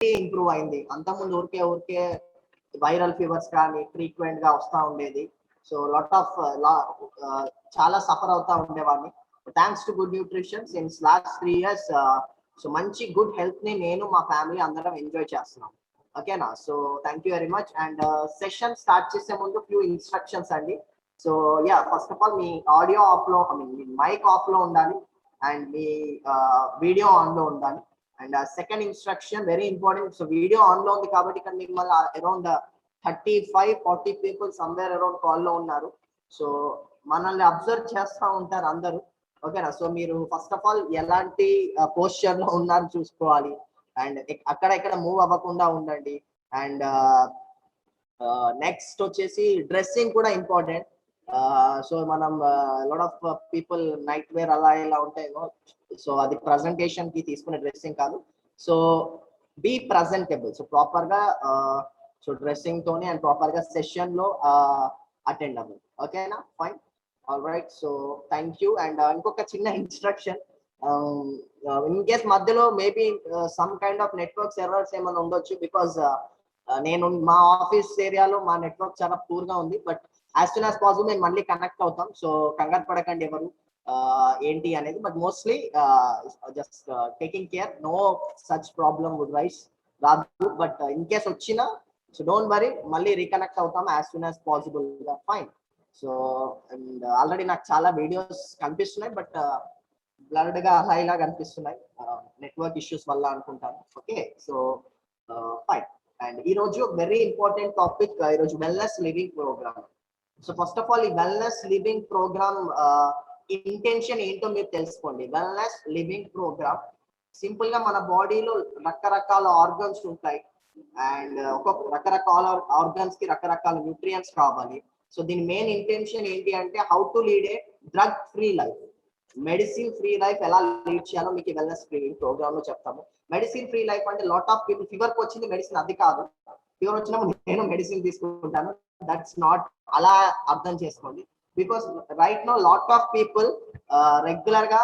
Improve అయింది. అంతకుముందు ఊరికే వైరల్ ఫీవర్స్ కానీ ఫ్రీక్వెంట్ గా వస్తూ ఉండేది. సో లాట్ ఆఫ్ చాలా సఫర్ అవుతా ఉండేవాడిని. Thanks to good nutrition since last 3 years so మంచి గుడ్ హెల్త్ ని నేను మా ఫ్యామిలీ అందరం ఎంజాయ్ చేస్తున్నాం. ఓకేనా? So thank you very much. And session start చేసే ముందు ఫ్యూ ఇన్స్ట్రక్షన్స్ అండి. So ya, first of all మీ ఆడియో ఆఫ్ లో, ఐ మీన్ మీ మైక్ ఆఫ్ లో ఉండాలి అండ్ మీ వీడియో ఆన్ లో ఉండాలి. And second instruction very important. So video on లో ఉంది కాబట్టి ఇక్కడ మీకు మళ్ళీ around 35-40 people somewhere around call లో ఉన్నారు. సో మనల్ని అబ్జర్వ్ చేస్తూ ఉంటారు అందరూ. ఓకేనా? సో మీరు ఫస్ట్ ఆఫ్ ఆల్ ఎలాంటి పోస్చర్ లో ఉన్నారు చూసుకోవాలి. అండ్ అక్కడ ఇక్కడ మూవ్ అవ్వకుండా ఉండండి. అండ్ నెక్స్ట్ వచ్చేసి డ్రెస్సింగ్ కూడా ఇంపార్టెంట్. సో మనం lot of people night wear అలా ఇలా ఉంటాయేమో. సో అది ప్రజెంటేషన్ కి తీసుకునే డ్రెస్సింగ్ కాదు. So be presentable. So proper గా సో డ్రెస్సింగ్ తోనే అండ్ ప్రాపర్ గా సెషన్ లో అటెండ్ అవ్వాలి. ఓకేనా? Fine. All right. So thank you. And ఇంకొక చిన్న ఇన్స్ట్రక్షన్, ఇన్ కేస్ మధ్యలో maybe some kind of networks errors ఏమైనా ఉండొచ్చు. బికాస్ నేను మా ఆఫీస్ ఏరియాలో మా నెట్వర్క్ చాలా పూర్ గా ఉంది. But as soon as possible మేము మళ్ళీ కనెక్ట్ అవుతాం. సో కంగారు పడకండి ఎవరు ఏంటి అనేది. But mostly just taking care, no such problem would rise రాదు. బట్ ఇన్ కేస్ వచ్చినా సో డోంట్ వరీ, మళ్ళీ రీకనెక్ట్ అవుతాం as soon as possible. Fine. So and already నాకు చాలా వీడియోస్ కనిపిస్తున్నాయి, బట్ బ్లర్డ్ గా అలా ఇలా కనిపిస్తున్నాయి నెట్వర్క్ ఇష్యూస్ వల్ల అనుకుంటాను. Okay, so fine. అండ్ ఈ రోజు వెరీ ఇంపార్టెంట్ టాపిక్, ఈరోజు wellness living program. So first of all ఈ వెల్నెస్ లివింగ్ ప్రోగ్రామ్ ఇంటెన్షన్ ఏంటో మీరు తెలుసుకోండి. వెల్నెస్ లివింగ్ ప్రోగ్రామ్ సింపుల్ గా మన బాడీలో రకరకాల ఆర్గన్స్ ఉంటాయి అండ్ ఒక్కొక్క రకరకాల ఆర్గన్స్ కి రకరకాల న్యూట్రియంట్స్ కావాలి. సో దీని మెయిన్ ఇంటెన్షన్ ఏంటి అంటే how to lead a drug free life, medicine free life ఎలా లీడ్ చేయాలో మీకు వెల్నెస్ లివింగ్ ప్రోగ్రామ్ లో చెప్తాము. మెడిసిన్ ఫ్రీ లైఫ్ అంటే లాట్ ఆఫ్ పీపుల్ ఫీవర్ కి వచ్చింది మెడిసిన్, అది కాదు. ఫీవర్ వచ్చినప్పుడు నేను మెడిసిన్ తీసుకుంటాను, దట్స్ నాట్. అలా అర్థం చేసుకోండి. Because right now lot of people regular గా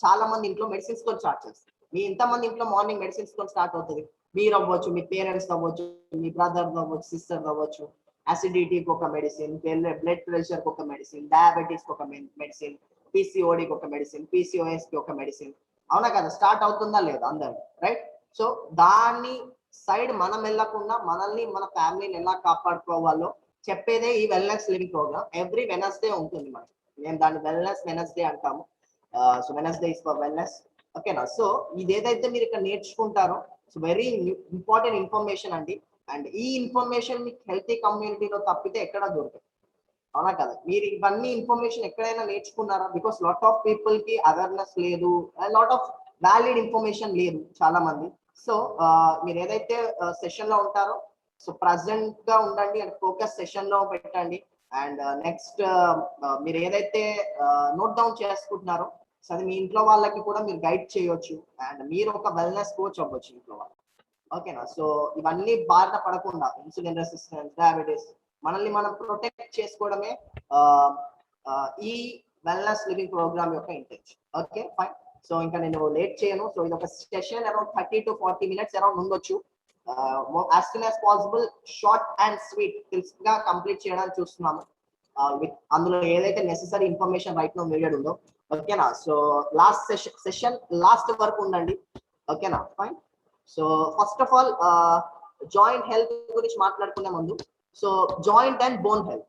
చాలా మంది ఇంట్లో మెడిసిన్స్ తో స్టార్ట్ చేస్తారు. మీ ఇంతమంది ఇంట్లో మార్నింగ్ మెడిసిన్స్ తో స్టార్ట్ అవుతుంది. మీరు అవ్వచ్చు, మీ పేరెంట్స్ అవ్వచ్చు, మీ బ్రదర్ అవ్వచ్చు, సిస్టర్ అవ్వచ్చు. అసిడిటీకి ఒక మెడిసిన్, బ్లడ్ ప్రెషర్ కి ఒక మెడిసిన్, డయాబెటీస్ కి ఒక మెడిసిన్, పిసిఓడికి ఒక మెడిసిన్, పిసిఓఎస్ కి ఒక మెడిసిన్. అవునా కదా? స్టార్ట్ అవుతుందా లేదా అందరు? రైట్. సో దాన్ని సైడ్ మనం వెళ్ళకుండా మనల్ని మన ఫ్యామిలీని ఎలా కాపాడుకోవాలో చెప్పేదే ఈ wellness living program. Every Wednesday ఉంటుంది మనకి. మేము దాన్ని వెల్నెస్ వెనస్డే అంటాము. So Wednesday is for wellness. ఓకేనా? సో ఇది ఏదైతే మీరు ఇక్కడ నేర్చుకుంటారో సో వెరీ ఇంపార్టెంట్ ఇన్ఫర్మేషన్ అండి. అండ్ ఈ ఇన్ఫర్మేషన్ మీకు హెల్తీ కమ్యూనిటీలో తప్పితే ఎక్కడ దొరకదు. అవునా కదా? మీరు ఇవన్నీ ఇన్ఫర్మేషన్ ఎక్కడైనా నేర్చుకున్నారా? బికాస్ లాట్ ఆఫ్ పీపుల్ కి అవేర్నెస్ లేదు, లాట్ ఆఫ్ వ్యాలిడ్ ఇన్ఫర్మేషన్ లేదు చాలా మంది. సో మీరు ఏదైతే సెషన్ లో ఉంటారో సో ప్రజెంట్ గా ఉండండి అండ్ ఫోకస్ సెషన్ లో పెట్టండి. అండ్ నెక్స్ట్ మీరు ఏదైతే నోట్ డౌన్ చేసుకుంటున్నారో సో అది మీ ఇంట్లో వాళ్ళకి కూడా మీరు గైడ్ చేయొచ్చు అండ్ మీరు ఒక వెల్నెస్ కోచ్ అవ్వచ్చు ఇంట్లో వాళ్ళు. ఓకేనా? సో ఇవన్నీ బారిన పడకుండా ఇన్సులిన్ రెసిస్టెన్స్, డయాబెటీస్, మనల్ని మనం ప్రొటెక్ట్ చేసుకోవడమే ఈ వెల్నెస్ లివింగ్ ప్రోగ్రామ్ యొక్క ఇంటెన్షన్. Okay, fine. సో ఇంకా నేను లేట్ చేయను. సో ఇది ఒక session around 30 to 40 minutes around ఉండొచ్చు. As soon as possible short and sweet crisp గా కంప్లీట్ చేయడానికి చూస్తున్నాము. అందులో ఏదైతే నెసెసరీ ఇన్ఫర్మేషన్ రైట్ నో మీడియడ్ ఉందో. ఓకేనా? సో లాస్ట్ సెషన్ లాస్ట్ వరకు ఉండండి. ఓకేనా? Fine. So first of all joint health గురించి మాట్లాడుకునే ముందు, so joint and bone health.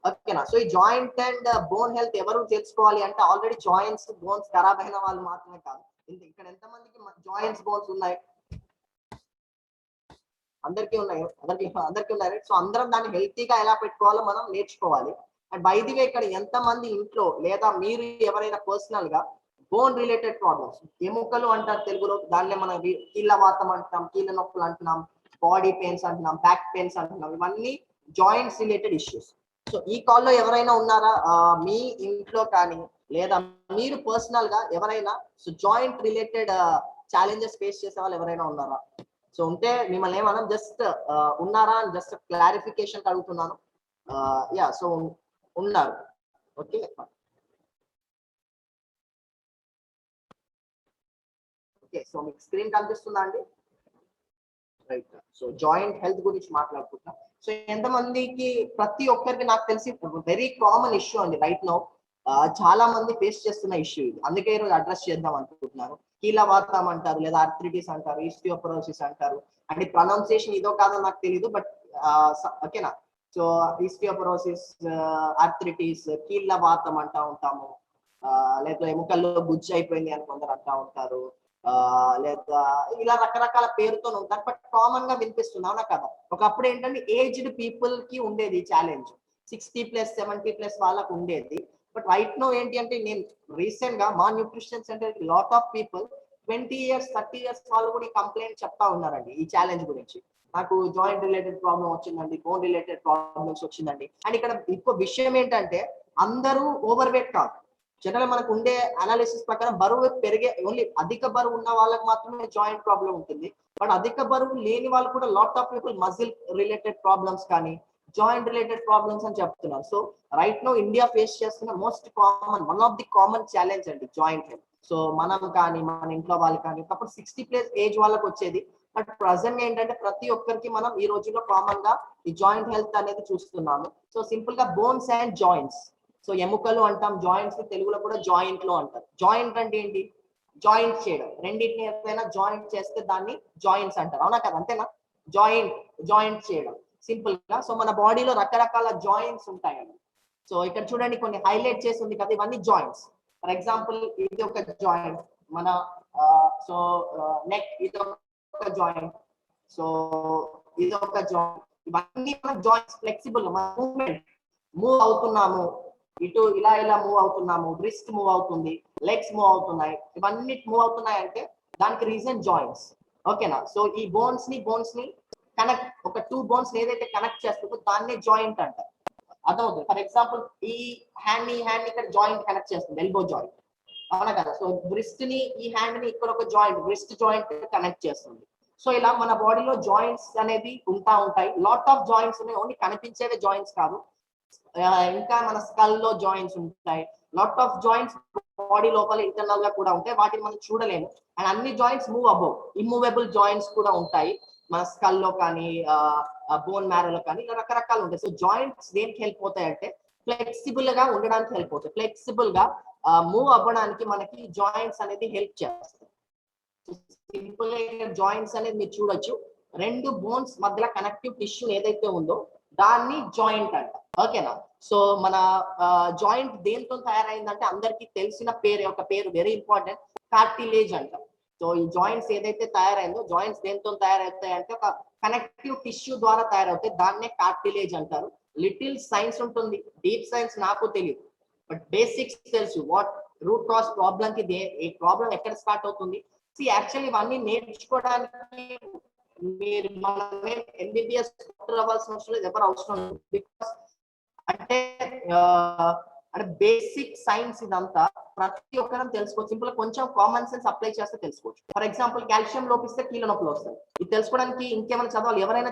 ఓకేనా? సో ఈ జాయింట్ అండ్ బోన్ హెల్త్ ఎవరు తెలుసుకోవాలి అంటే ఆల్రెడీ జాయింట్స్ బోన్స్ ఖరాబ్ అయిన వాళ్ళు మాత్రమే కాదు. ఇక్కడ ఎంతమందికి జాయింట్స్ బోన్స్ ఉన్నాయి? అందరికీ ఉన్నాయి. అందరికీ ఉన్నాయి. సో అందరం దాన్ని హెల్తీగా ఎలా పెట్టుకోవాలో మనం నేర్చుకోవాలి. అండ్ బై ది వే ఇక్కడ ఎంతమంది ఇంట్లో లేదా మీరు ఎవరైనా పర్సనల్ గా బోన్ రిలేటెడ్ ప్రాబ్లమ్స్, ఎముకలు అంటారు తెలుగులో, దాన్నే మనం కీళ్ళ వాతం అంటున్నాం, కీళ్ళ నొప్పులు అంటున్నాం, బాడీ పెయిన్స్ అంటున్నాం, బ్యాక్ పెయిన్స్ అంటున్నాం, ఇవన్నీ జాయింట్స్ రిలేటెడ్ ఇష్యూస్. సో ఈ కాల్లో ఎవరైనా ఉన్నారా మీ ఇంట్లో కానీ లేదా మీరు పర్సనల్ గా ఎవరైనా so joint related challenges face చేసే వాళ్ళు ఎవరైనా ఉన్నారా? సో ఉంటే మిమ్మల్ని ఏమన్నా జస్ట్ ఉన్నారా అని జస్ట్ క్లారిఫికేషన్ అడుగుతున్నాను. యా, సో ఉన్నారు. Okay, okay. సో మీకు స్క్రీన్ కనిపిస్తుందా అండి? రైట్. సో జాయింట్ హెల్త్ గురించి మాట్లాడుకుంటున్నాం. సో ఎంతమందికి ప్రతి ఒక్కరికి నాకు తెలిసి వెరీ కామన్ ఇష్యూ అండి రైట్ నౌ. చాలా మంది ఫేస్ చేస్తున్న ఇష్యూ ఇది. అందుకే ఈరోజు అడ్రస్ చేద్దాం అనుకుంటున్నాను. కీలవాతం అంటారు, లేదా ఆర్థ్రిటిస్ అంటారు, ఈస్టియోపరోసిస్ అంటారు. అంటే ప్రొనౌన్సియేషన్ ఇదో కాదో నాకు తెలియదు, బట్ ఓకేనా. సో ఈస్టియోపరోసిస్, ఆర్థ్రిటిస్, కీళ్ళవాతం అంటా ఉంటాము. లేదా ఎముకల్లో గుజ్జు అయిపోయింది అని కొందరు అంటా ఉంటారు. లేదా ఇలా రకరకాల పేరుతో ఉంటారు, బట్ కామన్ గా వినిపిస్తుంది, అవునా కదా. ఒకప్పుడు ఏంటంటే ఏజ్డ్ పీపుల్ కి ఉండేది ఛాలెంజ్, 60+, 70+ వాళ్ళకు ఉండేది. బట్ రైట్ నో ఏంటి అంటే, నేను రీసెంట్ గా మా nutrition centre lot of people 20 years 30 years వాళ్ళు కూడా ఈ కంప్లైంట్ చెప్తా ఉన్నారండి ఈ ఛాలెంజ్ గురించి. నాకు జాయింట్ రిలేటెడ్ ప్రాబ్లం వచ్చిందండి, బోన్ రిలేటెడ్ ప్రాబ్లమ్స్ వచ్చిందండి. అండ్ ఇక్కడ ఇంకో విషయం ఏంటంటే, అందరూ ఓవర్ వెయిట్ కాదు. జనరల్ మనకు ఉండే అనాలిసిస్ ప్రకారం బరువు పెరిగే ఓన్లీ అధిక బరువు ఉన్న వాళ్ళకి మాత్రమే జాయింట్ ప్రాబ్లం ఉంటుంది. బట్ అధిక బరువు లేని వాళ్ళు కూడా lot of people muscle related problems కానీ జాయింట్ రిలేటెడ్ ప్రాబ్లమ్స్ అని చెప్తున్నారు. So right now India face చేస్తున్న most common, one of the common challenge అండి జాయింట్ హెల్త్. సో మనం కానీ మన ఇంట్లో వాళ్ళు కానీ ఒకప్పుడు 60+ ఏజ్ వాళ్ళకి వచ్చేది. బట్ ప్రజెంట్ ఏంటంటే ప్రతి ఒక్కరికి మనం ఈ రోజుల్లో కామన్ గా ఈ జాయింట్ హెల్త్ అనేది చూస్తున్నాము. సో సింపుల్ గా బోన్స్ అండ్ జాయింట్స్. సో ఎముకలు అంటాం, జాయింట్స్ తెలుగులో కూడా జాయింట్ లో అంటారు. జాయింట్ అంటే ఏంటి? జాయింట్ చేయడం. రెండింటిని ఏదైనా జాయింట్ చేస్తే దాన్ని జాయింట్స్ అంటారు, అవునా కదా, అంతేనా. జాయింట్ చేయడం సింపుల్ గా. సో మన బాడీలో రకరకాల జాయింట్స్ ఉంటాయండి. సో ఇక్కడ చూడండి కొన్ని హైలైట్ చేసి ఉంది కదా, ఇవన్నీ జాయింట్స్. ఫర్ ఎగ్జాంపుల్ ఇది ఒక జాయింట్ మన, సో నెక్ ఇది ఒక జాయింట్, సో ఇది ఒక జాయింట్. ఇవన్నీ మన జాయింట్స్ ఫ్లెక్సిబుల్, మన మూవ్ అవుతున్నాము, ఇటు ఇలా ఇలా మూవ్ అవుతున్నాము, బ్రిస్ట్ మూవ్ అవుతుంది, లెగ్స్ మూవ్ అవుతున్నాయి, ఇవన్నీ మూవ్ అవుతున్నాయి అంటే దానికి రీజన్ జాయింట్స్, ఓకేనా. సో ఈ బోన్స్ ని కనెక్ట్, ఒక 2 బోన్స్ ఏదైతే కనెక్ట్ చేస్తుందో దాన్నే జాయింట్ అంటారు, అర్థమవుతుంది. ఫర్ ఎగ్జాంపుల్ ఈ హ్యాండ్ ని ఇక్కడ జాయింట్ కనెక్ట్ చేస్తుంది, ఎల్బో జాయింట్, అవునా కదా. సో బ్రిస్ట్ ని ఈ హ్యాండ్ ని ఇక్కడ ఒక జాయింట్, బ్రిస్ట్ జాయింట్ కనెక్ట్ చేస్తుంది. సో ఇలా మన బాడీలో జాయింట్స్ అనేది ఉంటాయి. లాట్ ఆఫ్ జాయింట్స్ ఉన్నాయి, ఓన్లీ కనిపించేవే జాయింట్స్ కాదు. ఇంకా మన స్కల్ లో జాయింట్స్ ఉంటాయి. లాట్ ఆఫ్ జాయింట్స్ బాడీ లోపల ఇంటర్నల్ గా కూడా ఉంటాయి, వాటిని మనం చూడలేము. అండ్ అన్ని joints move above, immovable joints కూడా ఉంటాయి మన స్కల్ లో కానీ బోన్ మ్యారోలో కానీ, ఇలా రకరకాలు ఉంటాయి. సో జాయింట్స్ దేనికి హెల్ప్ అవుతాయి అంటే ఫ్లెక్సిబుల్ గా ఉండడానికి హెల్ప్ అవుతాయి. ఫ్లెక్సిబుల్ గా మూవ్ అవ్వడానికి మనకి జాయింట్స్ అనేది హెల్ప్ చేస్తాయి. సింపుల్ జాయింట్స్ అనేది మీరు చూడొచ్చు, 2 బోన్స్ మధ్యలో కనెక్టివ్ టిష్యూ ఏదైతే ఉందో దాన్ని జాయింట్ అంట, ఓకేనా. సో మన జాయింట్ దేంతో తయారైందంటే అందరికి తెలిసిన పేరు వెరీ ఇంపార్టెంట్, కార్టిలేజ్ అంట. సో ఈ జాయింట్స్ ఏదైతే తయారైందో, జాయింట్స్ దేంతో తయారవుతాయి అంటే ఒక కనెక్టివ్ టిష్యూ ద్వారా తయారవుతాయి, దాన్నే కార్టిలేజ్ అంటారు. లిటిల్ సైన్స్ ఉంటుంది, డీప్ సైన్స్ నాకు తెలియదు, బట్ బేసిక్స్ తెలుసు. వాట్ రూట్ కాజ్ ప్రాబ్లం కి ఈ ప్రాబ్లం ఎక్కడ స్టార్ట్ అవుతుంది. యాక్చువల్లీ ఇవన్నీ నేర్చుకోవడానికి మీరు మనమే ఎంబీబీఎస్ డాక్టర్ అవ్వాల్సిన అవసరం లేదు, ఎవరు అవసరం లేదు. బికాస్ అంటే అంటే బేసిక్ సైన్స్ ఇదంతా ప్రతి ఒక్కరం తెలుసుకోవచ్చు. సింపుల్ కొంచెం కామన్ సెన్స్ అప్లై చేస్తే తెలుసుకోవచ్చు. ఫర్ ఎగ్జాంపుల్ కాల్షియం లోపిస్తే కీళ్ళ నొప్పులు వస్తాయి. ఇది తెలుసుకోవడానికి ఇంకేమైనా చదవాలి, ఎవరైనా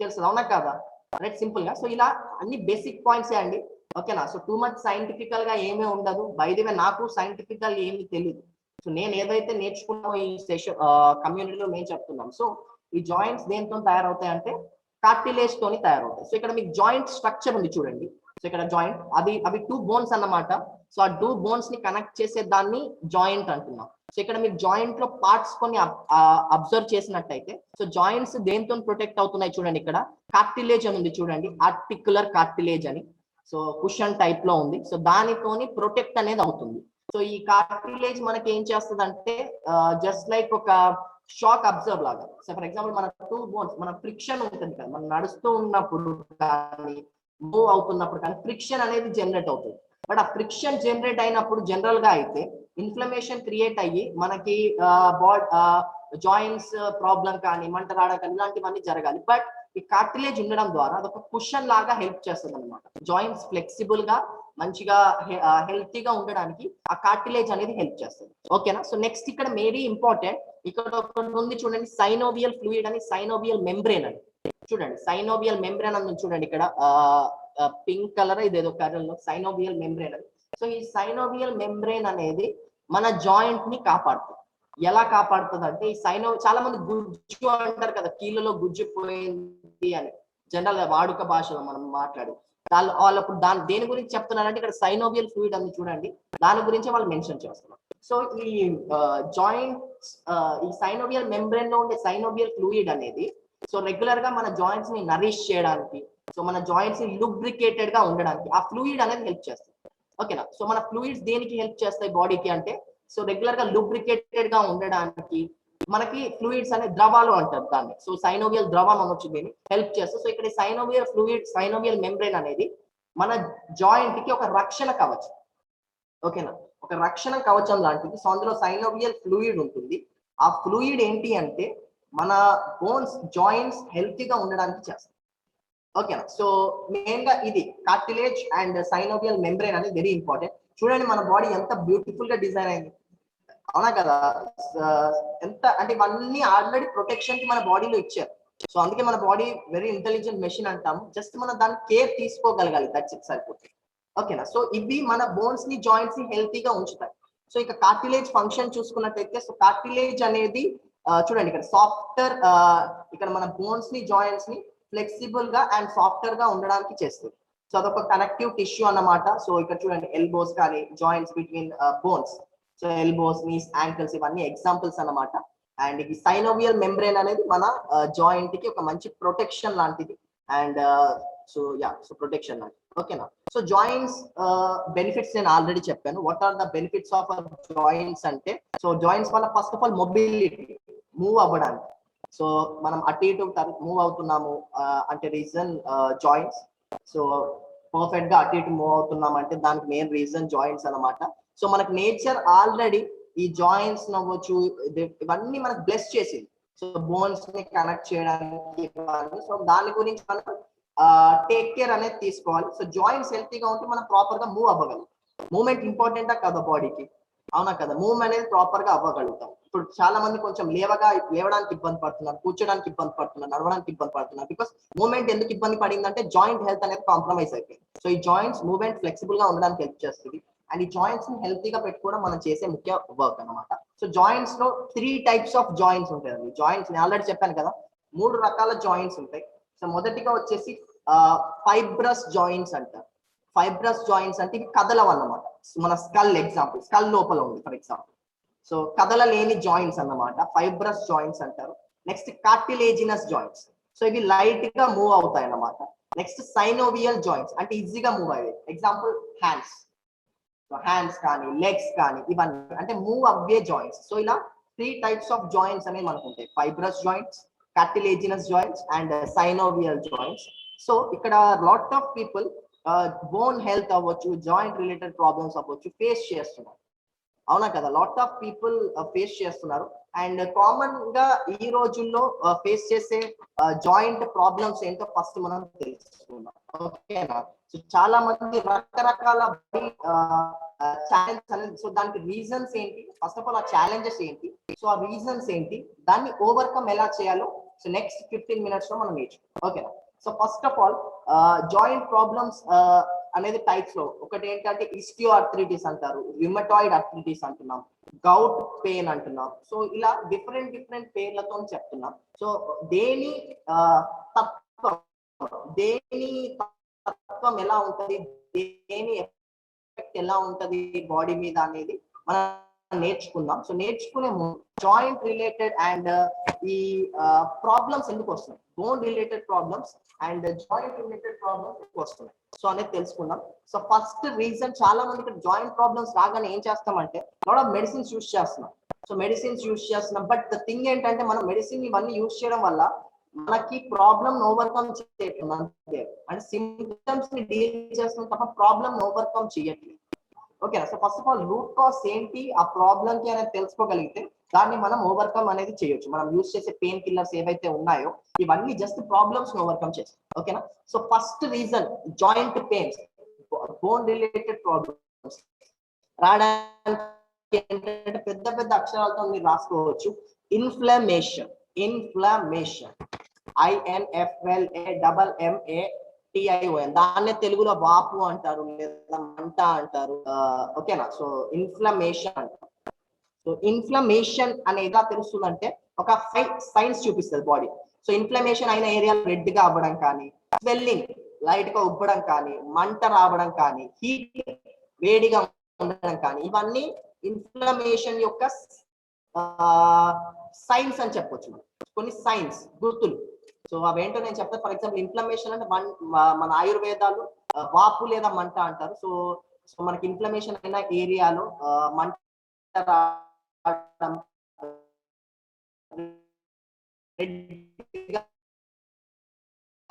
తెలుసు, అవునా కదా, రైట్. సింపుల్ గా సో ఇలా అన్ని బేసిక్ పాయింట్స్ అండి, ఓకేనా. సో టూ మచ్ సైంటిఫికల్ గా ఏమీ ఉండదు. బై ది వే నాకు సైంటిఫికల్ ఏమీ తెలియదు. సో నేను ఏదైతే నేర్చుకున్నామో ఈ సెషన్ కమ్యూనిటీలో నేను చెప్తున్నాను. సో ఈ జాయింట్స్ దేంతో తయారవుతాయి అంటే కార్టిలేజ్ తోని తయారవుతాయి. సో ఇక్కడ మీకు జాయింట్ స్ట్రక్చర్ ఉంది చూడండి. సో ఇక్కడ జాయింట్ అవి 2 బోన్స్ అన్నమాట. సో ఆ 2 బోన్స్ ని కనెక్ట్ చేసే దాన్ని జాయింట్ అంటున్నాం. సో ఇక్కడ మీరు జాయింట్ లో పార్ట్స్ కొన్ని అబ్జర్వ్ చేసినట్టయితే, సో జాయింట్స్ దేంతో ప్రొటెక్ట్ అవుతున్నాయి చూడండి. ఇక్కడ కార్టిలేజ్ అని ఉంది చూడండి, ఆర్టికులర్ కార్టిలేజ్ అని. సో కుషన్ టైప్ లో ఉంది. సో దానితోని ప్రొటెక్ట్ అనేది అవుతుంది. సో ఈ కార్టిలేజ్ మనకి ఏం చేస్తుంది అంటే జస్ట్ లైక్ ఒక షాక్ అబ్జర్వ్ లాగా. సో ఫర్ ఎగ్జాంపుల్ మన 2 బోన్స్, మన ఫ్రిక్షన్ ఉంటుంది కదా, మనం నడుస్తూ ఉన్నప్పుడు కానీ మూవ్ అవుతున్నప్పుడు కానీ ఫ్రిక్షన్ అనేది జనరేట్ అవుతుంది. బట్ ఆ ఫ్రిక్షన్ జనరేట్ అయినప్పుడు జనరల్ గా అయితే ఇన్ఫ్లమేషన్ క్రియేట్ అయ్యి మనకి జాయింట్స్ ప్రాబ్లం కానీ మంట రావడం కానీ ఇలాంటివన్నీ జరగాలి. బట్ ఈ కార్టిలేజ్ ఉండడం ద్వారా అదొక కుషన్ లాగా హెల్ప్ చేస్తుంది అనమాట. జాయింట్స్ ఫ్లెక్సిబుల్ గా మంచిగా హెల్తీగా ఉండడానికి ఆ కార్టిలేజ్ అనేది హెల్ప్ చేస్తుంది, ఓకేనా. సో నెక్స్ట్ ఇక్కడ వెరీ ఇంపార్టెంట్, ఇక్కడ ఒకటి ఉంది చూడండి, సైనోవియల్ ఫ్లూయిడ్ అని, సైనోవియల్ మెంబ్రేన్ అని. చూడండి సైనోవియల్ మెంబ్రేన్ అని చూడండి ఇక్కడ, పింక్ కలర్ ఇదేదో కలర్ లో సైనోవియల్ మెంబ్రేన్ అని. సో ఈ సైనోవియల్ మెంబ్రేన్ అనేది మన జాయింట్ ని కాపాడుతుంది. ఎలా కాపాడుతుంది అంటే ఈ చాలా మంది గుజ్జు అంటారు కదా, కీళ్ళలో గుజ్జు పోయింది అని జనరల్ గా వాడుక భాషలో మనం మాట్లాడు వాళ్ళప్పుడు దేని గురించి చెప్తున్నారంటే ఇక్కడ సైనోవియల్ ఫ్లూయిడ్ అని చూడండి, దాని గురించి వాళ్ళు మెన్షన్ చేస్తున్నారు. సో ఈ జాయింట్స్ ఈ సైనోవియల్ మెంబ్రెయిన్ లో ఉండే సైనోవియల్ ఫ్లూయిడ్ అనేది సో రెగ్యులర్ గా మన జాయింట్స్ ని నరిష్ చేయడానికి, సో మన జాయింట్స్ ని లూబ్రికేటెడ్ గా ఉండడానికి ఆ ఫ్లూయిడ్ అనేది హెల్ప్ చేస్తుంది. ఓకేనా. సో మన ఫ్లూయిడ్స్ దేనికి హెల్ప్ చేస్తాయి బాడీకి అంటే, సో రెగ్యులర్ గా లూబ్రికేటెడ్ గా ఉండడానికి మనకి ఫ్లూయిడ్స్ అనే ద్రవాలు అంటారు దాన్ని. సో సైనోవియల్ ద్రవం అనొచ్చు దీన్ని, హెల్ప్ చేస్తుంది. సో ఇక్కడ సైనోవియల్ ఫ్లూయిడ్, సైనోవియల్ మెంబ్రెయిన్ అనేది మన జాయింట్ కి ఒక రక్షణ కవచం. ఓకేనా, ఒక రక్షణ కవచం లాంటిది. సో అందులో సైనోవియల్ ఫ్లూయిడ్ ఉంటుంది. ఆ ఫ్లూయిడ్ ఏంటి అంటే మన బోన్స్, జాయింట్స్ హెల్తీగా ఉండడానికి చేస్తుంది. ఓకేనా. సో మెయిన్ గా ఇది కార్టిలేజ్ అండ్ సైనోవియల్ మెంబ్రెయిన్ అనేది వెరీ ఇంపార్టెంట్. చూడండి మన బాడీ ఎంత బ్యూటిఫుల్ గా డిజైన్ అయింది, అవునా కదా. ఎంత అంటే ఇవన్నీ ఆల్రెడీ ప్రొటెక్షన్ కి మన బాడీలో ఇచ్చారు. సో అందుకే మన బాడీ వెరీ ఇంటెలిజెంట్ మెషిన్ అంటాము. జస్ట్ మనం దాని కేర్ తీసుకోగలగాలి, దట్స్ ఇట్, సరిపోతుంది. ఓకేనా. సో ఇవి మన బోన్స్ ని, జాయింట్స్ ని హెల్తీగా ఉంచుతాయి. సో ఇక కార్టిలేజ్ ఫంక్షన్ చూసుకున్నట్టయితే, సో కార్టిలేజ్ అనేది చూడండి ఇక్కడ సాఫ్ట్వేర్, ఇక్కడ మన బోన్స్ ని, జాయింట్స్ ని ఫ్లెక్సిబుల్ గా అండ్ సాఫ్ట్వేర్ గా ఉండడానికి చేస్తుంది. సో అదొక కనెక్టివ్ టిష్యూ అన్నమాట. సో ఇక్కడ చూడండి ఎల్బోస్ కానీ joints between bones, so elbows, knees, ankles ఇవన్నీ ఎగ్జాంపుల్స్ అన్నమాట. అండ్ ఈ సైనోవియల్ మెంబ్రెయిన్ అనేది మన జాయింట్ కి ఒక మంచి ప్రొటెక్షన్ లాంటిది. అండ్ సో ప్రొటెక్షన్ లాంటిది. ఓకేనా. సో జాయింట్స్ బెనిఫిట్స్ నేను ఆల్రెడీ చెప్పాను. What are the benefits of joints అంటే, సో జాయింట్స్ వల్ల first of all mobility, move అవ్వడానికి. సో మనం అటు ఇటు మూవ్ అవుతున్నాము అంటే రీజన్ జాయింట్స్. సో పర్ఫెక్ట్ గా అటు ఇటు మూవ్ అవుతున్నాం అంటే దానికి మెయిన్ రీజన్ జాయింట్స్ అన్నమాట. సో మనకు నేచర్ ఆల్రెడీ ఈ జాయింట్స్ నవ్వచ్చు ఇవన్నీ మనకు బ్లెస్ చేసింది. సో బోన్స్ ని కనెక్ట్ చేయడానికి. సో దాని గురించి మనం టేక్ కేర్ అనేది తీసుకోవాలి. సో జాయింట్స్ హెల్తీగా ఉంటే మనం ప్రాపర్ గా మూవ్ అవ్వగలం. మూవ్మెంట్ ఇంపార్టెంటా కదా బాడీకి, అవునా కదా. మూవ్ అనేది ప్రాపర్ గా అవ్వగలుగుతాం. ఇప్పుడు చాలా మంది కొంచెం లేవడానికి ఇబ్బంది పడుతున్నారు, కూర్చోడానికి ఇబ్బంది పడుతున్నారు, నడవడానికి ఇబ్బంది పడుతున్నారు. బికాస్ మూవ్మెంట్ ఎందుకు ఇబ్బంది పడిందంటే జాయింట్ హెల్త్ అనేది కాంప్రమైజ్ అయిపోయింది. సో ఈ జాయింట్స్ మూవ్మెంట్ ఫ్లెక్సిబుల్ గా ఉండడానికి హెల్ప్ చేస్తుంది. అండ్ ఈ జాయింట్స్ ని హెల్తీగా పెట్టుకోవడం మనం చేసే ముఖ్య వర్క్ అనమాట. సో జాయింట్స్ లో 3 టైప్స్ ఆఫ్ జాయింట్స్ ఉంటాయండి. జాయింట్స్ నేను ఆల్రెడీ చెప్పాను కదా, 3 రకాల జాయింట్స్ ఉంటాయి. సో మొదటిగా వచ్చేసి ఫైబ్రస్ జాయింట్స్ అంటారు. ఫైబ్రస్ జాయింట్స్ అంటే ఇవి కదలవు అన్నమాట. మన స్కల్ ఎగ్జాంపుల్, స్కల్ లోపల ఉంది ఫర్ ఎగ్జాంపుల్. సో కదలలేని జాయింట్స్ అన్నమాట, ఫైబ్రస్ జాయింట్స్ అంటారు. నెక్స్ట్ కార్టిలేజినస్ జాయింట్స్, సో ఇవి లైట్ గా మూవ్ అవుతాయి అన్నమాట. నెక్స్ట్ సైనోవియల్ జాయింట్స్ అంటే ఈజీగా మూవ్ అయ్యేవి, ఎగ్జాంపుల్ హ్యాండ్స్. సో హ్యాండ్స్ కానీ లెగ్స్ కానీ ఇవన్నీ అంటే మూవ్ అవ్వే జాయింట్స్. సో ఇలా 3 టైప్స్ ఆఫ్ జాయింట్స్ అనేవి మనకు ఉంటాయి, fibrous joints, cartilaginous joints and synovial joints. So ఇక్కడ lot of people bone health అవ్వచ్చు, జాయింట్ రిలేటెడ్ ప్రాబ్లమ్స్ అవ్వచ్చు ఫేస్ చేస్తున్నారు, అవునా కదా. లాట్ ఆఫ్ పీపుల్ ఫేస్ చేస్తున్నారు. అండ్ కామన్ గా ఈ రోజుల్లో ఫేస్ చేసే జాయింట్ ప్రాబ్లమ్స్ ఏంటో ఫస్ట్ మనం తెలుసుకుందాం, ఓకేనా. సో చాలా మంది రకరకాల ఛాలెంజ్ అనేది, సో దానికి రీజన్స్ ఏంటి, ఫస్ట్ ఆఫ్ ఆల్ ఆ ఛాలెంజెస్ ఏంటి, సో ఆ రీజన్స్ ఏంటి, దాన్ని ఓవర్కమ్ ఎలా చేయాలో సో నెక్స్ట్ 15 minutes లో మనం నేర్చుకుంటాం, ఓకేనా. So first of all joint problems అనేది టైప్స్ లో ఒకటి ఏంటంటే ఇస్టియో ఆర్థరైటిస్ అంటారు, రిమటాయిడ్ ఆర్థరైటిస్ అంటున్నాం, గౌట్ పెయిన్ అంటున్నాం. సో ఇలా డిఫరెంట్ పేర్లతో చెప్తున్నాం. సో దేని తత్వం ఎలా ఉంటది, దేని ఎఫెక్ట్ ఎలా ఉంటది బాడీ మీద అనేది మనం నేర్చుకుందాం. సో నేర్చుకునే జాయింట్ రిలేటెడ్ అండ్ ఈ ప్రాబ్లమ్స్ ఎందుకు వస్తున్నాయి, bone related problems and joint related problems ఎందుకు వస్తున్నాయి సో అనేది తెలుసుకుందాం. సో ఫస్ట్ రీజన్, చాలా మంది ఇక్కడ జాయింట్ ప్రాబ్లమ్స్ రాగానే ఏం చేస్తామంటే లాట్ ఆఫ్ మెడిసిన్స్ యూస్ చేస్తున్నాం. సో మెడిసిన్స్ యూస్ చేస్తున్నాం, బట్ ద థింగ్ ఏంటంటే మనం మెడిసిన్ ఇవన్నీ యూస్ చేయడం వల్ల మనకి ప్రాబ్లమ్ ఓవర్కమ్ చేయట్లేదు అంతే, అంటే సింప్టమ్స్ ని డీల్ చేస్తున్నాం తప్ప ప్రాబ్లమ్ ఓవర్కమ్ చేయట్లేదు, ఓకేనా. So first of all root cause ఏంటి ఆ ప్రాబ్లమ్ కి అనేది తెలుసుకోగలిగితే దాన్ని మనం ఓవర్కమ్ అనేది చేయొచ్చు. మనం యూస్ చేసే పెయిన్ కిల్లర్స్ ఏవైతే ఉన్నాయో ఇవన్నీ జస్ట్ ప్రాబ్లమ్స్ ని ఓవర్కమ్ చేస్తాయి, ఓకేనా. So first reason joint pains, bone related problems రావడానికి ఏంటంటే పెద్ద అక్షరాలతో మీరు రాసుకోవచ్చు, ఇన్ఫ్లమేషన్. INFLAMMATION, దాన్నే తెలుగులో వాపు అంటారు లేదా మంట అంటారు, ఓకేనా. సో ఇన్ఫ్లమేషన్ అంటారు. సో ఇన్ఫ్లమేషన్ అనేది ఎలా తెలుస్తుందంటే ఒక 5 సైన్స్ చూపిస్తుంది బాడీ. సో ఇన్ఫ్లమేషన్ అయిన ఏరియా రెడ్ గా అవ్వడం కానీ, స్వెల్లింగ్ లైట్ గా ఉబ్బడం కానీ, మంట రావడం కానీ, హీట్ వేడిగా ఉండడం కానీ, ఇవన్నీ ఇన్ఫ్లమేషన్ యొక్క సైన్స్ అని చెప్పొచ్చు. కొన్ని సైన్స్ గుర్తులు. సో అవేంటో నేను చెప్తాను. ఫర్ ఎగ్జాంపుల్ ఇన్ఫ్లమేషన్ అంటే మన ఆయుర్వేదాలు వాపు లేదా మంట అంటారు. సో సో మనకి ఇన్ఫ్లమేషన్ అయిన ఏరియాలో మంట రావడం,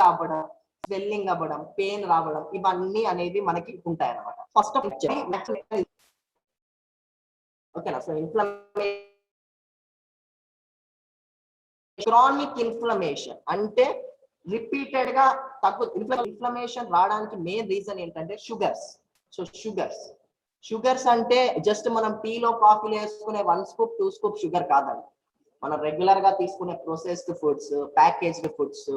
అవ్వడం, స్వెల్లింగ్ అవ్వడం, పెయిన్ రావడం, ఇవన్నీ అనేది మనకి ఉంటాయి అన్నమాట. ఫస్ట్ ఆఫ్ ఓకేనా. సో ఇన్ఫ్లమేషన్, క్రానిక్ ఇన్ఫ్లమేషన్ అంటే రిపీటెడ్ గా ఇన్ఫ్లమేషన్ రావడానికి మెయిన్ రీజన్ ఏంటంటే షుగర్స్. సో షుగర్స్ అంటే జస్ట్ మనం టీలో కాఫీలో వేసుకునే 1 స్కూప్ 2 స్కూప్ షుగర్ కాదండి. మనం రెగ్యులర్ గా తీసుకునే processed foods, packaged foods,